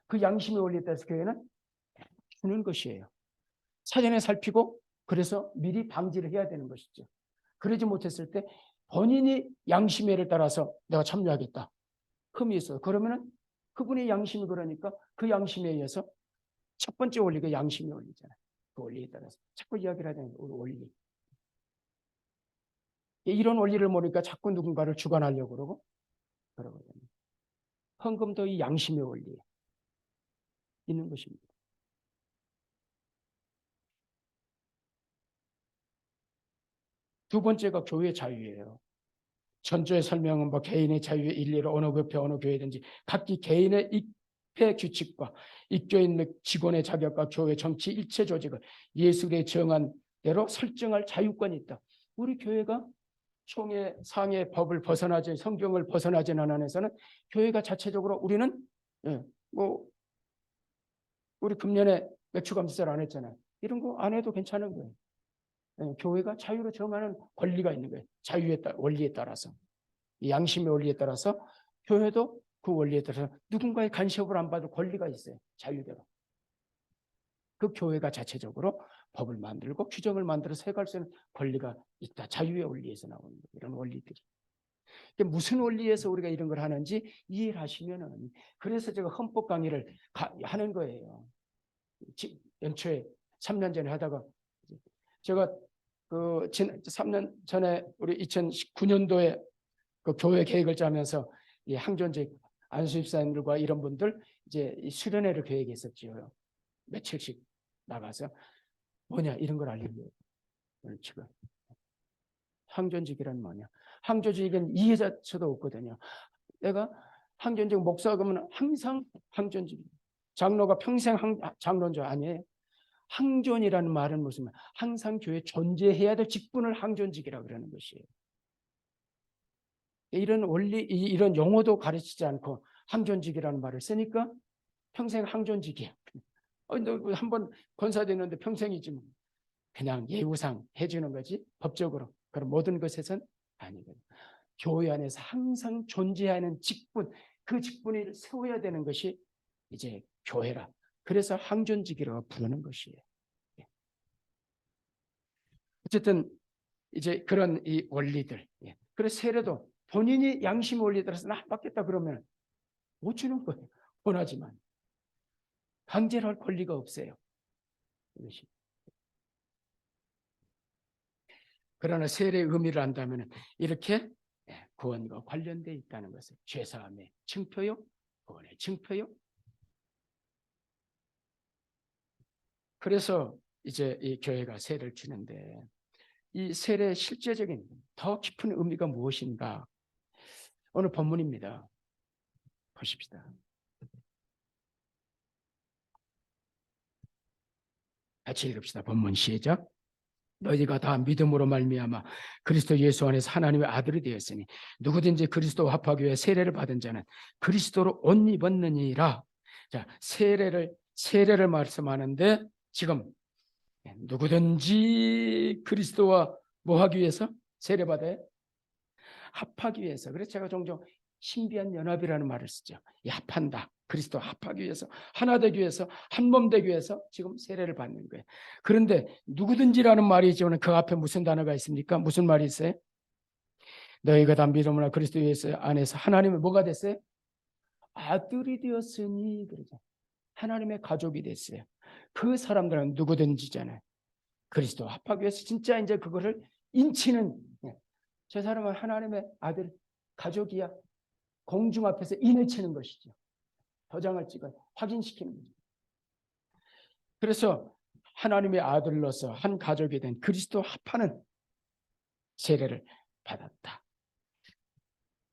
S1: 그 양심의 원리에 따라서 교회는 주는 것이에요. 사전에 살피고 그래서 미리 방지를 해야 되는 것이죠. 그러지 못했을 때 본인이 양심에를 따라서 내가 참여하겠다. 흠이 있어. 그러면은 그분의 양심이 그러니까 그 양심에 의해서 첫 번째 원리가 양심의 원리잖아요. 그 원리에 따라서 자꾸 이야기를 하자면 원리. 이런 원리를 모르니까 자꾸 누군가를 주관하려고 그러거든요. 헌금도 이 양심의 원리에 있는 것입니다. 두 번째가 교회 자유예요. 전조의 설명은 개인의 자유의 일리로 어느 교회 어느 교회든지 각기 개인의 입회 규칙과 입교인 및 직원의 자격과 교회 정치 일체 조직을 예술에 정한 대로 설정할 자유권이 있다. 우리 교회가 총회 상해 법을 벗어나지 성경을 벗어나지 않은 한에서는 교회가 자체적으로 우리는 우리 금년에 매출 감사를 안 했잖아요. 이런 거 안 해도 괜찮은 거예요. 교회가 자유로 정하는 권리가 있는 거예요. 자유의 원리에 따라서. 양심의 원리에 따라서 교회도 그 원리에 따라서 누군가의 간섭을 안 받을 권리가 있어요. 자유대로. 그 교회가 자체적으로 법을 만들고 규정을 만들어서 해갈 수 있는 권리가 있다. 자유의 원리에서 나오는 거예요. 이런 원리들이. 무슨 원리에서 우리가 이런 걸 하는지 이해를 하시면은 그래서 제가 헌법 강의를 하는 거예요. 연초에 3년 전에 하다가 제가 그 3년 전에 우리 2019년도에 그 교회 계획을 짜면서 이 항존직 안수집사님들과 이런 분들 이제 이 수련회를 계획했었지요. 며칠씩 나가서 뭐냐 이런 걸 알려줘요. 오늘 지금 항존직이란 뭐냐? 항존직은 이해자체도 없거든요. 내가 항존직 목사 그러면 항상 항존직. 장로가 평생 장로인 줄 아니에요. 항존이라는 말은 무슨 말? 항상 교회에 존재해야 될 직분을 항존직이라고 그러는 것이에요. 이런 원리, 이런 용어도 가르치지 않고 항존직이라는 말을 쓰니까 평생 항존직이야. 너 한번 권사되는데 평생이지 뭐. 그냥 예우상 해주는 거지 법적으로. 그런 모든 것에선 아니거든. 교회 안에서 항상 존재하는 직분, 그 직분을 세워야 되는 것이 이제 교회라. 그래서 항존직이라고 부르는 것이에요. 어쨌든 이제 그런 이 원리들. 그래서 세례도 본인이 양심 원리에 따라서 나 받겠다 그러면 못 주는 거예요. 원하지만 강제로 할 권리가 없어요. 이것이. 그러나 세례의 의미를 안다면 이렇게 구원과 관련되어 있다는 것을 죄사함의 증표요, 구원의 증표요. 그래서 이제 이 교회가 세례를 주는데 이 세례의 실제적인 더 깊은 의미가 무엇인가? 오늘 본문입니다. 보십시다. 같이 읽읍시다. 본문 시작. 너희가 다 믿음으로 말미암아 그리스도 예수 안에서 하나님의 아들이 되었으니 누구든지 그리스도와 합하기 위해 세례를 받은 자는 그리스도로 옷 입었느니라. 자, 세례를 말씀하는데 지금 누구든지 그리스도와 뭐 하기 위해서 세례 받아요? 합하기 위해서. 그래서 제가 종종 신비한 연합이라는 말을 쓰죠. 이 합한다. 그리스도 합하기 위해서, 하나 되기 위해서, 한 몸 되기 위해서 지금 세례를 받는 거예요. 그런데 누구든지라는 말이 있지만 그 앞에 무슨 단어가 있습니까? 무슨 말이 있어요? 너희가 다 믿음으로 그리스도 예수 안에서 하나님의 뭐가 됐어요? 아들이 되었으니 그러죠. 하나님의 가족이 됐어요. 그 사람들은 누구든지잖아요. 그리스도 합하기 위해서 진짜 이제 그거를 인치는, 저 사람은 하나님의 아들 가족이야. 공중 앞에서 인을 치는 것이죠. 도장을 찍어 확인시키는 거죠. 그래서 하나님의 아들로서 한 가족이 된 그리스도 합하는 세례를 받았다.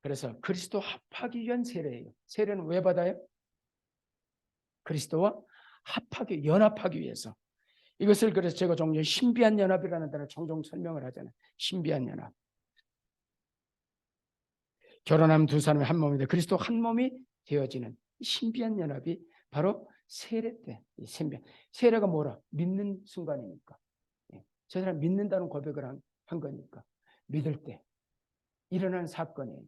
S1: 그래서 그리스도 합하기 위한 세례예요. 세례는 왜 받아요? 그리스도와 합하기, 연합하기 위해서. 이것을 그래서 제가 종종 신비한 연합이라는 단어를 종종 설명을 하잖아요. 신비한 연합. 결혼하면 두 사람이 한 몸인데 그리스도 한 몸이 되어지는 신비한 연합이 바로 세례 때. 세례가 뭐라? 믿는 순간이니까. 저 사람 믿는다는 고백을 한 거니까. 믿을 때 일어난 사건이에요.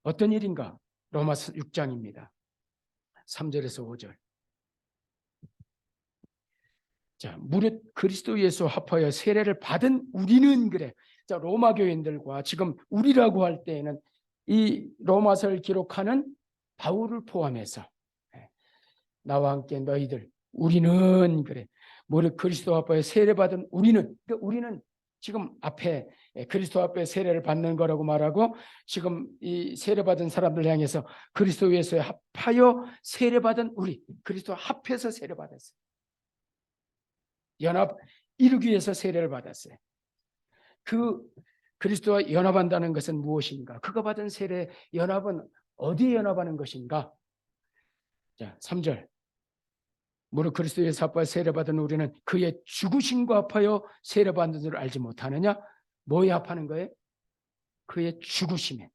S1: 어떤 일인가? 로마서 6장입니다. 3절에서 5절. 자, 무릇 그리스도 예수 합하여 세례를 받은 우리는 그래. 자, 로마 교인들과 지금 우리라고 할 때에는 이 로마서를 기록하는 바울을 포함해서 나와 함께 너희들 우리는 그래. 무릇 그리스도 합하여 세례 받은 우리는, 그러니까 우리는 지금 앞에 그리스도 앞에 세례를 받는 거라고 말하고 지금 이 세례 받은 사람들 향해서 그리스도 예수에 합하여 세례 받은 우리, 그리스도 합해서 세례 받았어요. 연합 이루기 위해서 세례를 받았어요. 그 그리스도와 연합한다는 것은 무엇인가? 그가 받은 세례 연합은 어디에 연합하는 것인가? 자, 3절. 무릇 그리스도의 합하여 세례받은 우리는 그의 죽으심과 합하여 세례받는 줄 알지 못하느냐? 뭐에 합하는 거예요? 그의 죽으심에.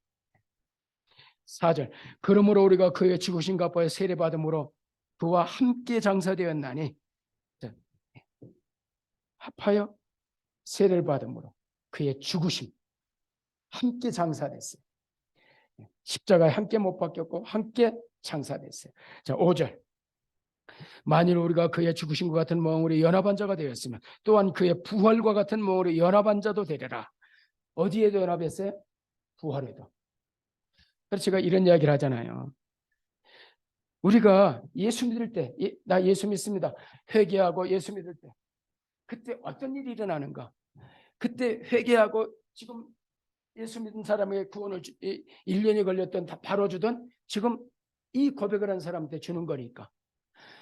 S1: 4절. 그러므로 우리가 그의 죽으심과 합하여 세례받음으로 그와 함께 장사되었나니. 자, 합하여 세례를 받음으로 그의 죽으심 함께 장사됐어요. 십자가에 함께 못 박혔고 함께 장사됐어요. 자, 5절. 만일 우리가 그의 죽으심과 같은 몸으로 연합한 자가 되었으면 또한 그의 부활과 같은 몸으로 연합한 자도 되리라. 어디에도 연합했어요? 부활에도. 그래서 제가 이런 이야기를 하잖아요. 우리가 예수 믿을 때, 나 예수 믿습니다. 회개하고 예수 믿을 때, 그때 어떤 일이 일어나는가? 그때 회개하고 지금 예수 믿은 사람에게 구원을 1년이 걸렸던 다 바로 주던 지금 이 고백을 한 사람한테 주는 거니까.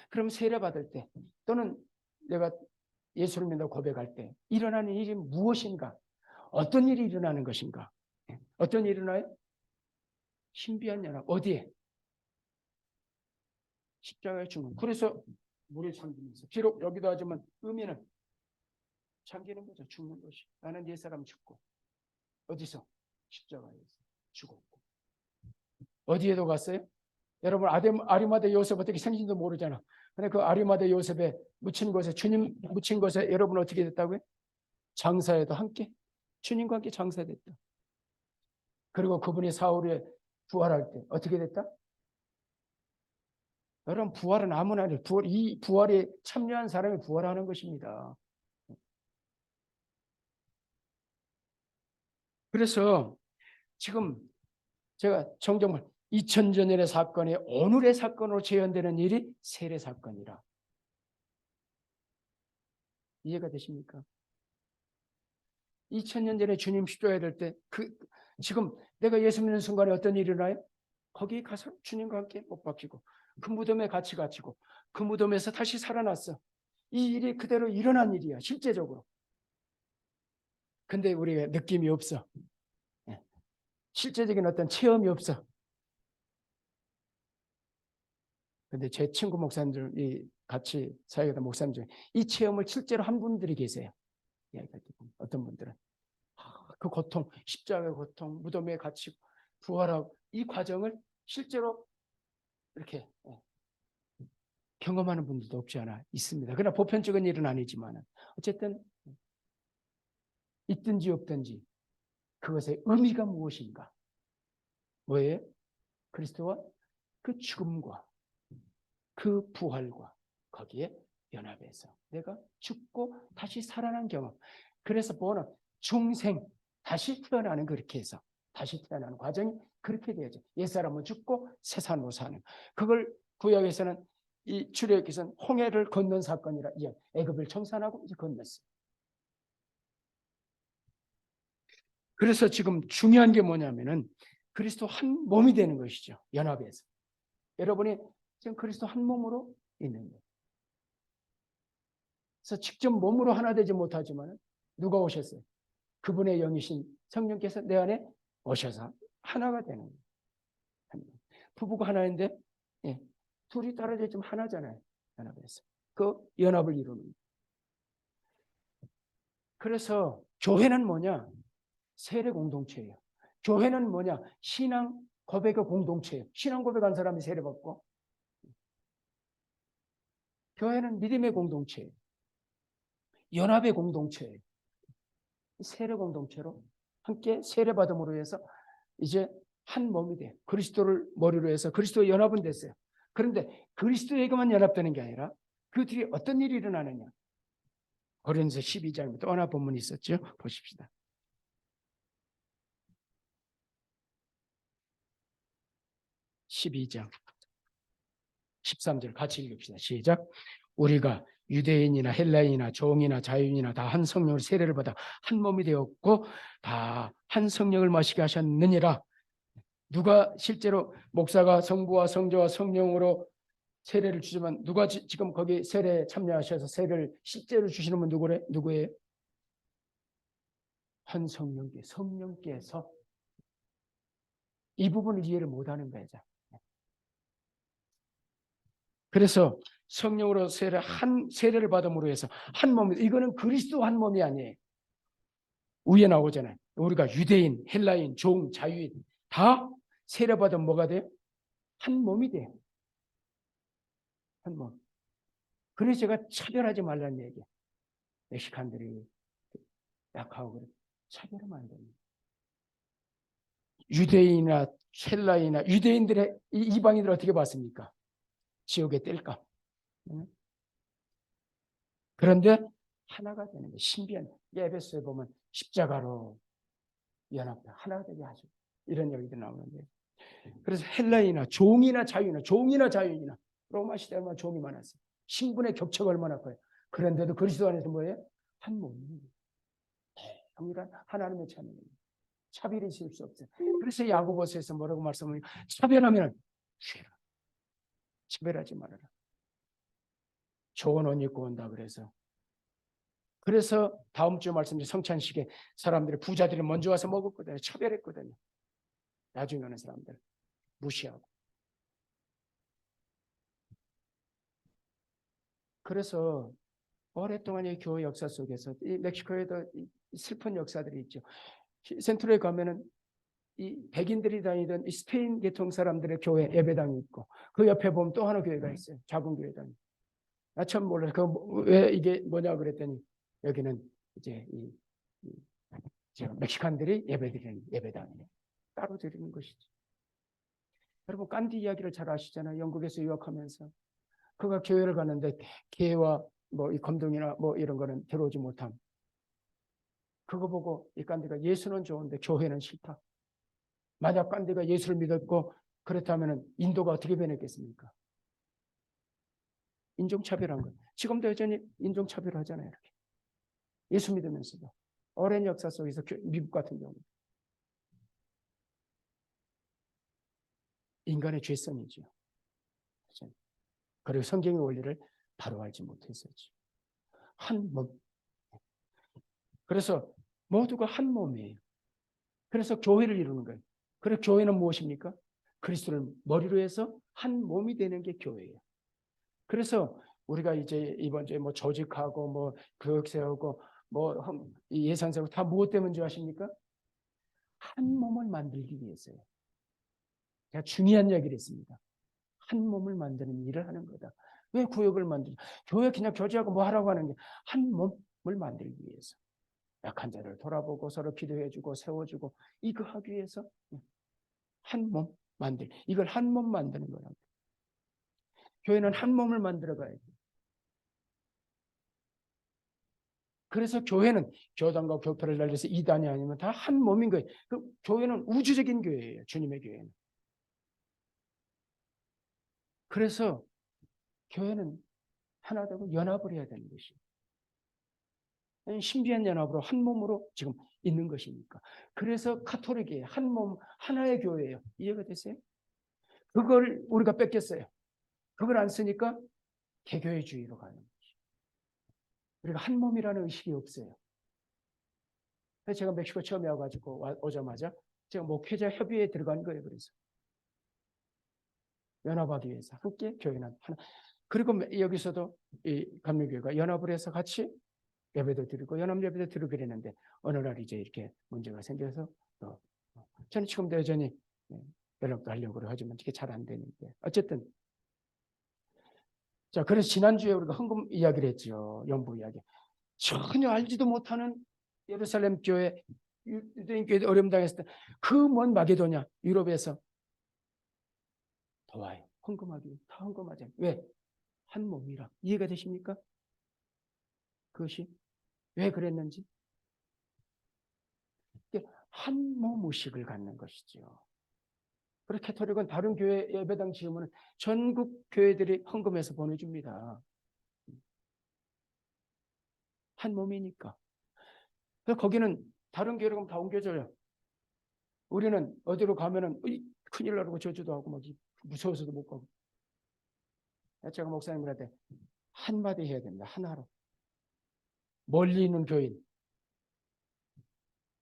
S1: 그럼 세례 받을 때 또는 내가 예수를 믿는다고 고백할 때 일어나는 일이 무엇인가? 어떤 일이 일어나는 것인가? 어떤 일이 일어나요? 신비한 연합. 어디에? 십자가에 죽는. 그래서 물에 잠기면서 비록 여기도 하지만 의미는 잠기는 거죠. 죽는 것이. 나는 옛사람 죽고 어디서? 십자가에서 죽었고. 어디에도 갔어요? 여러분 아리마대 요셉 어떻게 생긴지도 모르잖아. 근데 그 아리마대 요셉에 묻힌 것에 주님 묻힌 것에 여러분 어떻게 됐다고요? 장사에도 함께 주님과 함께 장사됐다. 그리고 그분이 사울에 부활할 때 어떻게 됐다? 여러분 부활은 아무나 아니에요. 이 부활에 참여한 사람이 부활하는 것입니다. 그래서 지금 제가 정정말 2000년 전의 사건이 오늘의 사건으로 재현되는 일이 세례 사건이라. 이해가 되십니까? 2000년 전에 주님 십자가에 될 때 지금 내가 예수 믿는 순간에 어떤 일이 일어나요? 거기 가서 주님과 함께 못 박히고 그 무덤에 같이 갇히고 그 무덤에서 다시 살아났어. 이 일이 그대로 일어난 일이야. 실제적으로. 근데 우리가 느낌이 없어. 실제적인 어떤 체험이 없어. 근데 제 친구 목사님들이 같이 사역하던 목사님 중에 이 체험을 실제로 한 분들이 계세요. 어떤 분들은 그 고통, 십자가의 고통, 무덤에 갇히고 부활하고 이 과정을 실제로 이렇게 경험하는 분들도 없지 않아 있습니다. 그러나 보편적인 일은 아니지만 어쨌든 있든지 없든지 그것의 의미가 무엇인가? 뭐예요? 그리스도와 그 죽음과 그 부활과 거기에 연합해서 내가 죽고 다시 살아난 경험. 그래서 뭐는 중생 다시 태어나는 그렇게 해서 다시 태어나는 과정이 그렇게 되어져. 옛사람은 죽고 새사람으로 사는. 그걸 구약에서는 이 출애굽에서는 홍해를 건넌 사건이라 애굽을 청산하고 이제 건넜어요. 그래서 지금 중요한 게 뭐냐면은 그리스도 한 몸이 되는 것이죠. 연합해서. 여러분이 지금 그리스도 한 몸으로 있는 거예요. 그래서 직접 몸으로 하나 되지 못하지만 누가 오셨어요? 그분의 영이신 성령께서 내 안에 오셔서 하나가 되는 거예요. 부부가 하나인데 둘이 떨어져 있지만 하나잖아요. 연합해서. 그 연합을 이루는 거예요. 그래서 교회는 뭐냐? 세례 공동체예요. 교회는 뭐냐? 신앙 고백의 공동체예요. 신앙 고백한 사람이 세례받고 교회는 믿음의 공동체예요. 연합의 공동체예요. 세례 공동체로 함께 세례받음으로 해서 이제 한 몸이 돼요. 그리스도를 머리로 해서 그리스도의 연합은 됐어요. 그런데 그리스도에게만 연합되는 게 아니라 그 뒤에 어떤 일이 일어나느냐. 고린도서 12장에 또 하나 본문이 있었죠. 보십시다. 12장 13절 같이 읽읍시다. 시작. 우리가 유대인이나 헬라인이나 종이나 자유인이나 다 한 성령으로 세례를 받아 한 몸이 되었고 다 한 성령을 마시게 하셨느니라. 누가 실제로 목사가 성부와 성자와 성령으로 세례를 주지만 누가 지금 거기 세례에 참여하셔서 세례를 실제로 주시는 분 누구예요? 한 성령께서 이 부분을 이해를 못하는 거예요. 그래서 성령으로 세례를 받음으로 해서 한 몸이, 이거는 그리스도 한 몸이 아니에요. 위에 나오잖아요. 우리가 유대인, 헬라인, 종, 자유인 다 세례 받으면 뭐가 돼요? 한 몸이 돼요. 한 몸. 그래서 제가 차별하지 말라는 얘기예요. 멕시칸들이 약하고 그래. 차별하면 안 됩니다. 유대인이나 헬라인이나 유대인들의 이방인들 어떻게 봤습니까? 지옥에 뗄까? 그런데 하나가 되는 거예요. 신비한. 에베소에 보면 십자가로 연합해 하나가 되게 하죠. 이런 얘기도 나오는데 그래서 헬라이나 종이나 자유나 종이나 자유이나 로마 시대만 종이 많았어요. 신분의 격차가 얼마나 커요. 그런데도 그리스도 안에서 뭐예요? 한 몸이 동일한 하나님의 자녀입니다. 차별이 있을 수 없어요. 그래서 야고보서에서 뭐라고 말씀합니까? 차별하면 차별하지 말아라. 좋은 옷 입고 온다 그래서 다음 주 말씀 성찬식에 사람들이 부자들이 먼저 와서 먹었거든요. 차별했거든요. 나중에 오는 사람들 무시하고. 그래서 오랫동안 이 교회 역사 속에서 이 멕시코에도 슬픈 역사들이 있죠. 센트럴에 가면은 이 백인들이 다니던 이 스페인 계통 사람들의 교회 예배당이 있고 그 옆에 보면 또 하나 교회가 있어요. 작은 교회당. 나 처음 몰라요. 왜 이게 뭐냐 그랬더니 여기는 이제 멕시칸들이 예배드리는 예배당이에요. 따로 드리는 것이죠. 여러분 간디 이야기를 잘 아시잖아요. 영국에서 유학하면서 그가 교회를 갔는데 개와 뭐 이 검둥이나 뭐 이런 거는 들어오지 못함. 그거 보고 이 간디가 예수는 좋은데 교회는 싫다. 만약 간디가 예수를 믿었고 그렇다면 인도가 어떻게 변했겠습니까? 인종차별한 거. 지금도 여전히 인종차별하잖아요. 이렇게. 예수 믿으면서도. 오랜 역사 속에서 미국 같은 경우 인간의 죄성이죠. 그리고 성경의 원리를 바로 알지 못했었죠. 한 몸. 그래서 모두가 한 몸이에요. 그래서 교회를 이루는 거예요. 그래서 교회는 무엇입니까? 그리스도를 머리로 해서 한 몸이 되는 게 교회예요. 그래서 우리가 이제 이번 주에 뭐 조직하고 뭐 교육 세우고 뭐 예산 세우고 다 무엇 때문인 줄 아십니까? 한 몸을 만들기 위해서요. 제가 중요한 이야기를 했습니다. 한 몸을 만드는 일을 하는 거다. 왜 구역을 만들죠? 교회 그냥 교제하고 뭐 하라고 하는 게 한 몸을 만들기 위해서. 약한 자를 돌아보고 서로 기도해주고 세워주고 이거 하기 위해서 한 몸 만들. 이걸 한 몸 만드는 거랍니다. 교회는 한 몸을 만들어 가야 돼요. 그래서 교회는 교단과 교표를 날려서 이단이 아니면 다 한 몸인 거예요. 그 교회는 우주적인 교회예요. 주님의 교회는. 그래서 교회는 하나 되고 연합을 해야 되는 것이에요. 신비한 연합으로 한 몸으로 지금 있는 것이니까. 그래서 카톨릭이 한 몸, 하나의 교회예요. 이해가 되세요? 그걸 우리가 뺏겼어요. 그걸 안 쓰니까 개교회주의로 가는 거죠. 우리가 한 몸이라는 의식이 없어요. 그래서 제가 멕시코 처음에 와가지고 오자마자 제가 목회자 협의회에 들어간 거예요. 그래서 연합하기 위해서 함께 교회는 하나. 그리고 여기서도 이 감리교회가 연합을 해서 같이 예배도 드리고 연합 예배도 드리고 그랬는데 어느 날 이제 이렇게 문제가 생겨서 또 저는 지금도 여전히 연락도 하려고 하지만 이게 잘 안 되는데 어쨌든 자 그래서 지난주에 우리가 헌금 이야기를 했죠. 연부 이야기. 전혀 알지도 못하는 예루살렘 교회 유대인 교회 어려움 당했을 때 그 먼 마게도냐 유럽에서 도와요. 헌금하기 다 헌금하잖아요. 왜? 한 몸이라. 이해가 되십니까? 그것이 왜 그랬는지. 한 몸 의식을 갖는 것이죠. 그리고 캐토릭은 다른 교회 예배당 지으면 전국 교회들이 헌금해서 보내줍니다. 한 몸이니까. 그래서 거기는 다른 교회로 가면 다 옮겨줘요. 우리는 어디로 가면은 큰일 나라고 저주도 하고 막 무서워서도 못 가고. 제가 목사님들한테 한마디 해야 됩니다. 하나로. 멀리 있는 교인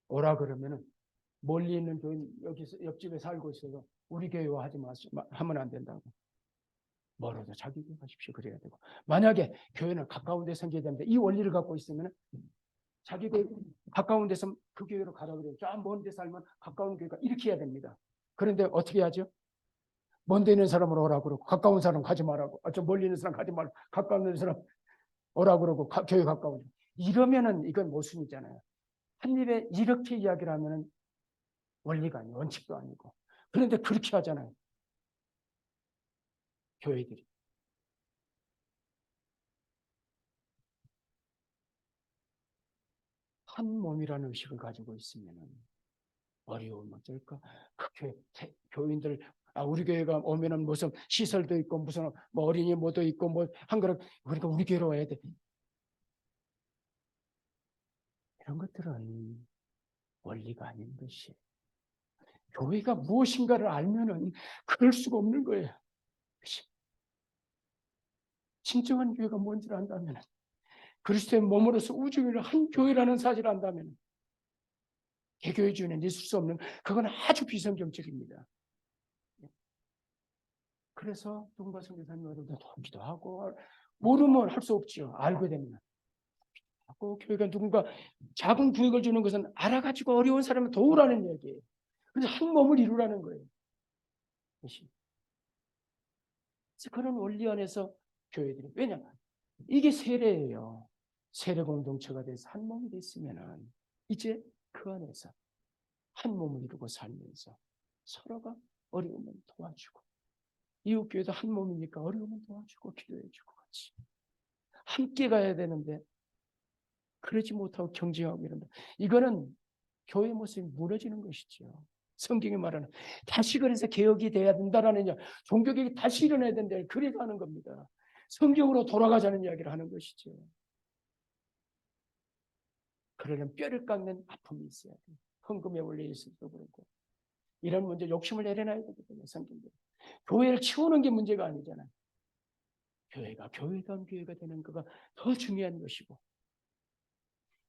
S1: 오라 그러면은 멀리 있는 교인 여기서 옆집에 살고 있어서 우리 교회와 하면 안 된다고. 멀어도 자기 교회 가십시오. 그래야 되고. 만약에 교회는 가까운 데 생겨야 되는데 이 원리를 갖고 있으면 자기 교회 가까운 데서 그 교회로 가라 그래요. 저 먼 데 살면 가까운 교회가 이렇게 해야 됩니다. 그런데 어떻게 하죠? 먼 데 있는 사람으로 오라 그러고 가까운 사람 가지 말라고. 좀 멀리 있는 사람 가지 말고 가까운 사람 오라 그러고 교회 가까운. 이러면은 이건 모순이잖아요. 한 입에 이렇게 이야기를 하면은 원리가 아니고 원칙도 아니고. 그런데 그렇게 하잖아요. 교회들이. 한 몸이라는 의식을 가지고 있으면은 어려우면 어쩔까? 그 교인들, 우리 교회가 오면은 무슨 시설도 있고 무슨 뭐 어린이 뭐도 있고 뭐 한 그릇, 그러니까 우리 교회로 와야 돼. 이런 것들은 원리가 아닌 것이. 교회가 무엇인가를 알면은 그럴 수가 없는 거예요. 진정한 교회가 뭔지를 안다면, 그리스도의 몸으로서 우주를 한 교회라는 사실을 안다면, 개교회주의는 있을 수 없는, 그건 아주 비성경적입니다. 그래서 누군가 선교사님으로도 돕기도 하고, 모르면 할 수 없지요. 알게 되면. 하고, 교회가 누군가 작은 구역을 주는 것은 알아가지고 어려운 사람을 도우라는 얘기예요. 그래서 한 몸을 이루라는 거예요. 그런 원리 안에서 교회들이, 왜냐하면 이게 세례예요. 세례 공동체가 돼서 한 몸이 됐으면은 이제 그 안에서 한 몸을 이루고 살면서 서로가 어려우면 도와주고, 이웃교회도 한 몸이니까 어려우면 도와주고 기도해주고 같이 함께 가야 되는데 그러지 못하고 경쟁하고 이런다. 이거는 교회 모습이 무너지는 것이죠. 성경이 말하는, 다시 그래서 개혁이 돼야 된다라는, 종교개혁이 다시 일어나야 된다, 그래서 하는 겁니다. 성경으로 돌아가자는 이야기를 하는 것이죠. 그러려면 뼈를 깎는 아픔이 있어야 돼요. 헌금의 원리에 있어도 그렇고, 이런 문제 욕심을 내려놔야 되거든요. 성경대로 교회를 치우는 게 문제가 아니잖아요. 교회가 교회다운 교회가 되는 거가 더 중요한 것이고,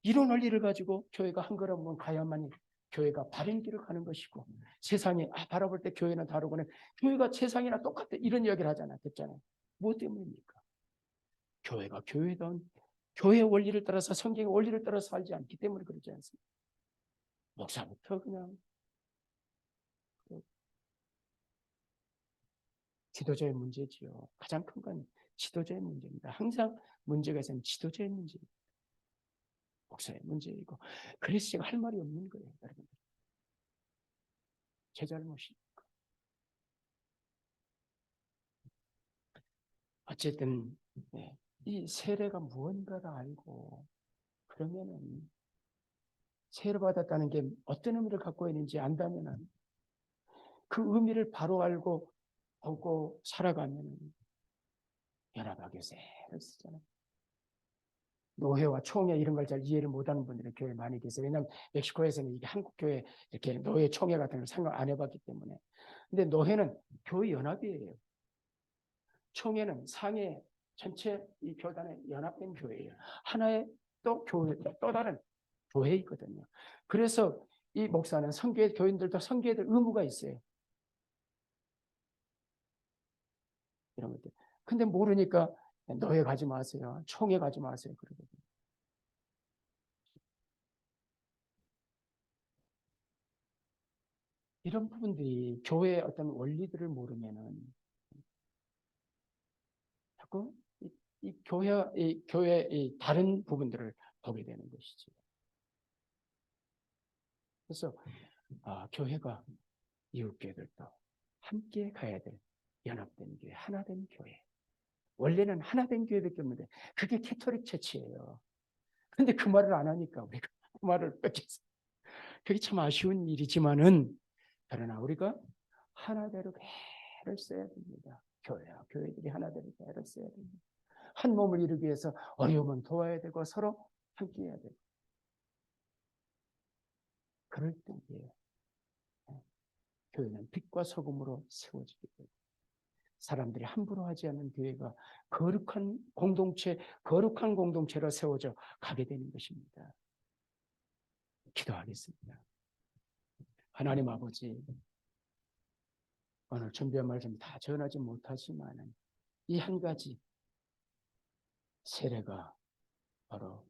S1: 이런 원리를 가지고 교회가 한 걸음만 가야만이 교회가 바른 길을 가는 것이고, 세상이 바라볼 때 교회는 다르고는 교회가 세상이나 똑같다 이런 이야기를 하잖아요. 됐잖아요. 무엇 때문입니까? 교회가 교회다운 교회 원리를 따라서, 성경의 원리를 따라서 살지 않기 때문에 그러지 않습니까? 목사부터 그냥 지도자의 문제지요. 가장 큰 건 지도자의 문제입니다. 항상 문제가 있으면 지도자의 문제입니다. 목사의 문제이고, 그래서 제가 할 말이 없는 거예요, 여러분. 제 잘못이니까. 어쨌든 이 세례가 무언가를 알고, 그러면은 세례 받았다는 게 어떤 의미를 갖고 있는지 안다면은 그 의미를 바로 알고 보고 살아가면은, 연합하게 세를 쓰잖아요. 노회와 총회 이런 걸 잘 이해를 못하는 분들이 교회 많이 계세요. 왜냐하면 멕시코에서는 이게 한국 교회 이렇게 노회 총회 같은 걸 생각 안 해봤기 때문에. 근데 노회는 교회 연합이에요. 총회는 상해 전체 이 교단의 연합된 교회예요. 하나의 또 교회, 또 다른 교회이거든요. 그래서 이 목사는 선교회 교인들도 선교회들 의무가 있어요. 이런 것들. 근데 모르니까 노예 가지 마세요. 총회 가지 마세요. 그러거든요. 이런 부분들이 교회의 어떤 원리들을 모르면은 자꾸 이 교회의 다른 부분들을 보게 되는 것이지. 그래서 교회가 이웃교회들도 함께 가야 될 연합된 교회, 하나된 교회. 원래는 하나된 교회밖에 없는데 그게 캐토릭 처치예요. 근데 그 말을 안 하니까 우리가 그 말을 뺏겼어. 그게 참 아쉬운 일이지만은, 그러나 우리가 하나대로 애를 써야 됩니다. 교회들이 하나대로 애를 써야 됩니다. 한 몸을 이루기 위해서 어려우면 도와야 되고 서로 함께 해야 되고, 그럴 때에 교회는 빛과 소금으로 세워지게 되고, 사람들이 함부로 하지 않는 교회가 거룩한 공동체로 세워져 가게 되는 것입니다. 기도하겠습니다. 하나님 아버지, 오늘 준비한 말씀 다 전하지 못하지만 이 한 가지 세례가 바로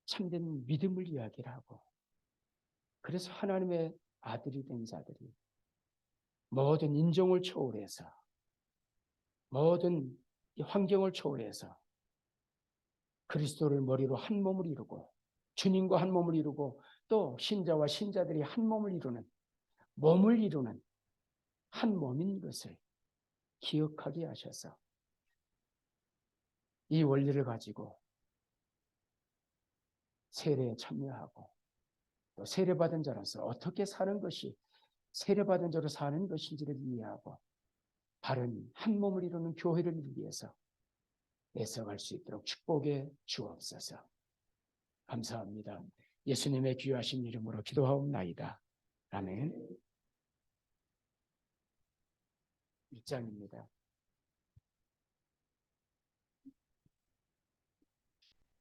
S1: 참된 믿음을 이야기를 하고, 그래서 하나님의 아들이 된 자들이 모든 인종을 초월해서, 모든 환경을 초월해서 그리스도를 머리로 한 몸을 이루고, 주님과 한 몸을 이루고, 또 신자와 신자들이 한 몸을 이루는, 몸을 이루는 한 몸인 것을 기억하게 하셔서 이 원리를 가지고 세례에 참여하고 또 세례받은 자로서 어떻게 사는 것이 세례받은 자로 사는 것인지를 이해하고 바른 한 몸을 이루는 교회를 위해서 애써갈 수 있도록 축복해 주옵소서. 감사합니다. 예수님의 귀하신 이름으로 기도하옵나이다. 아멘. 1장입니다.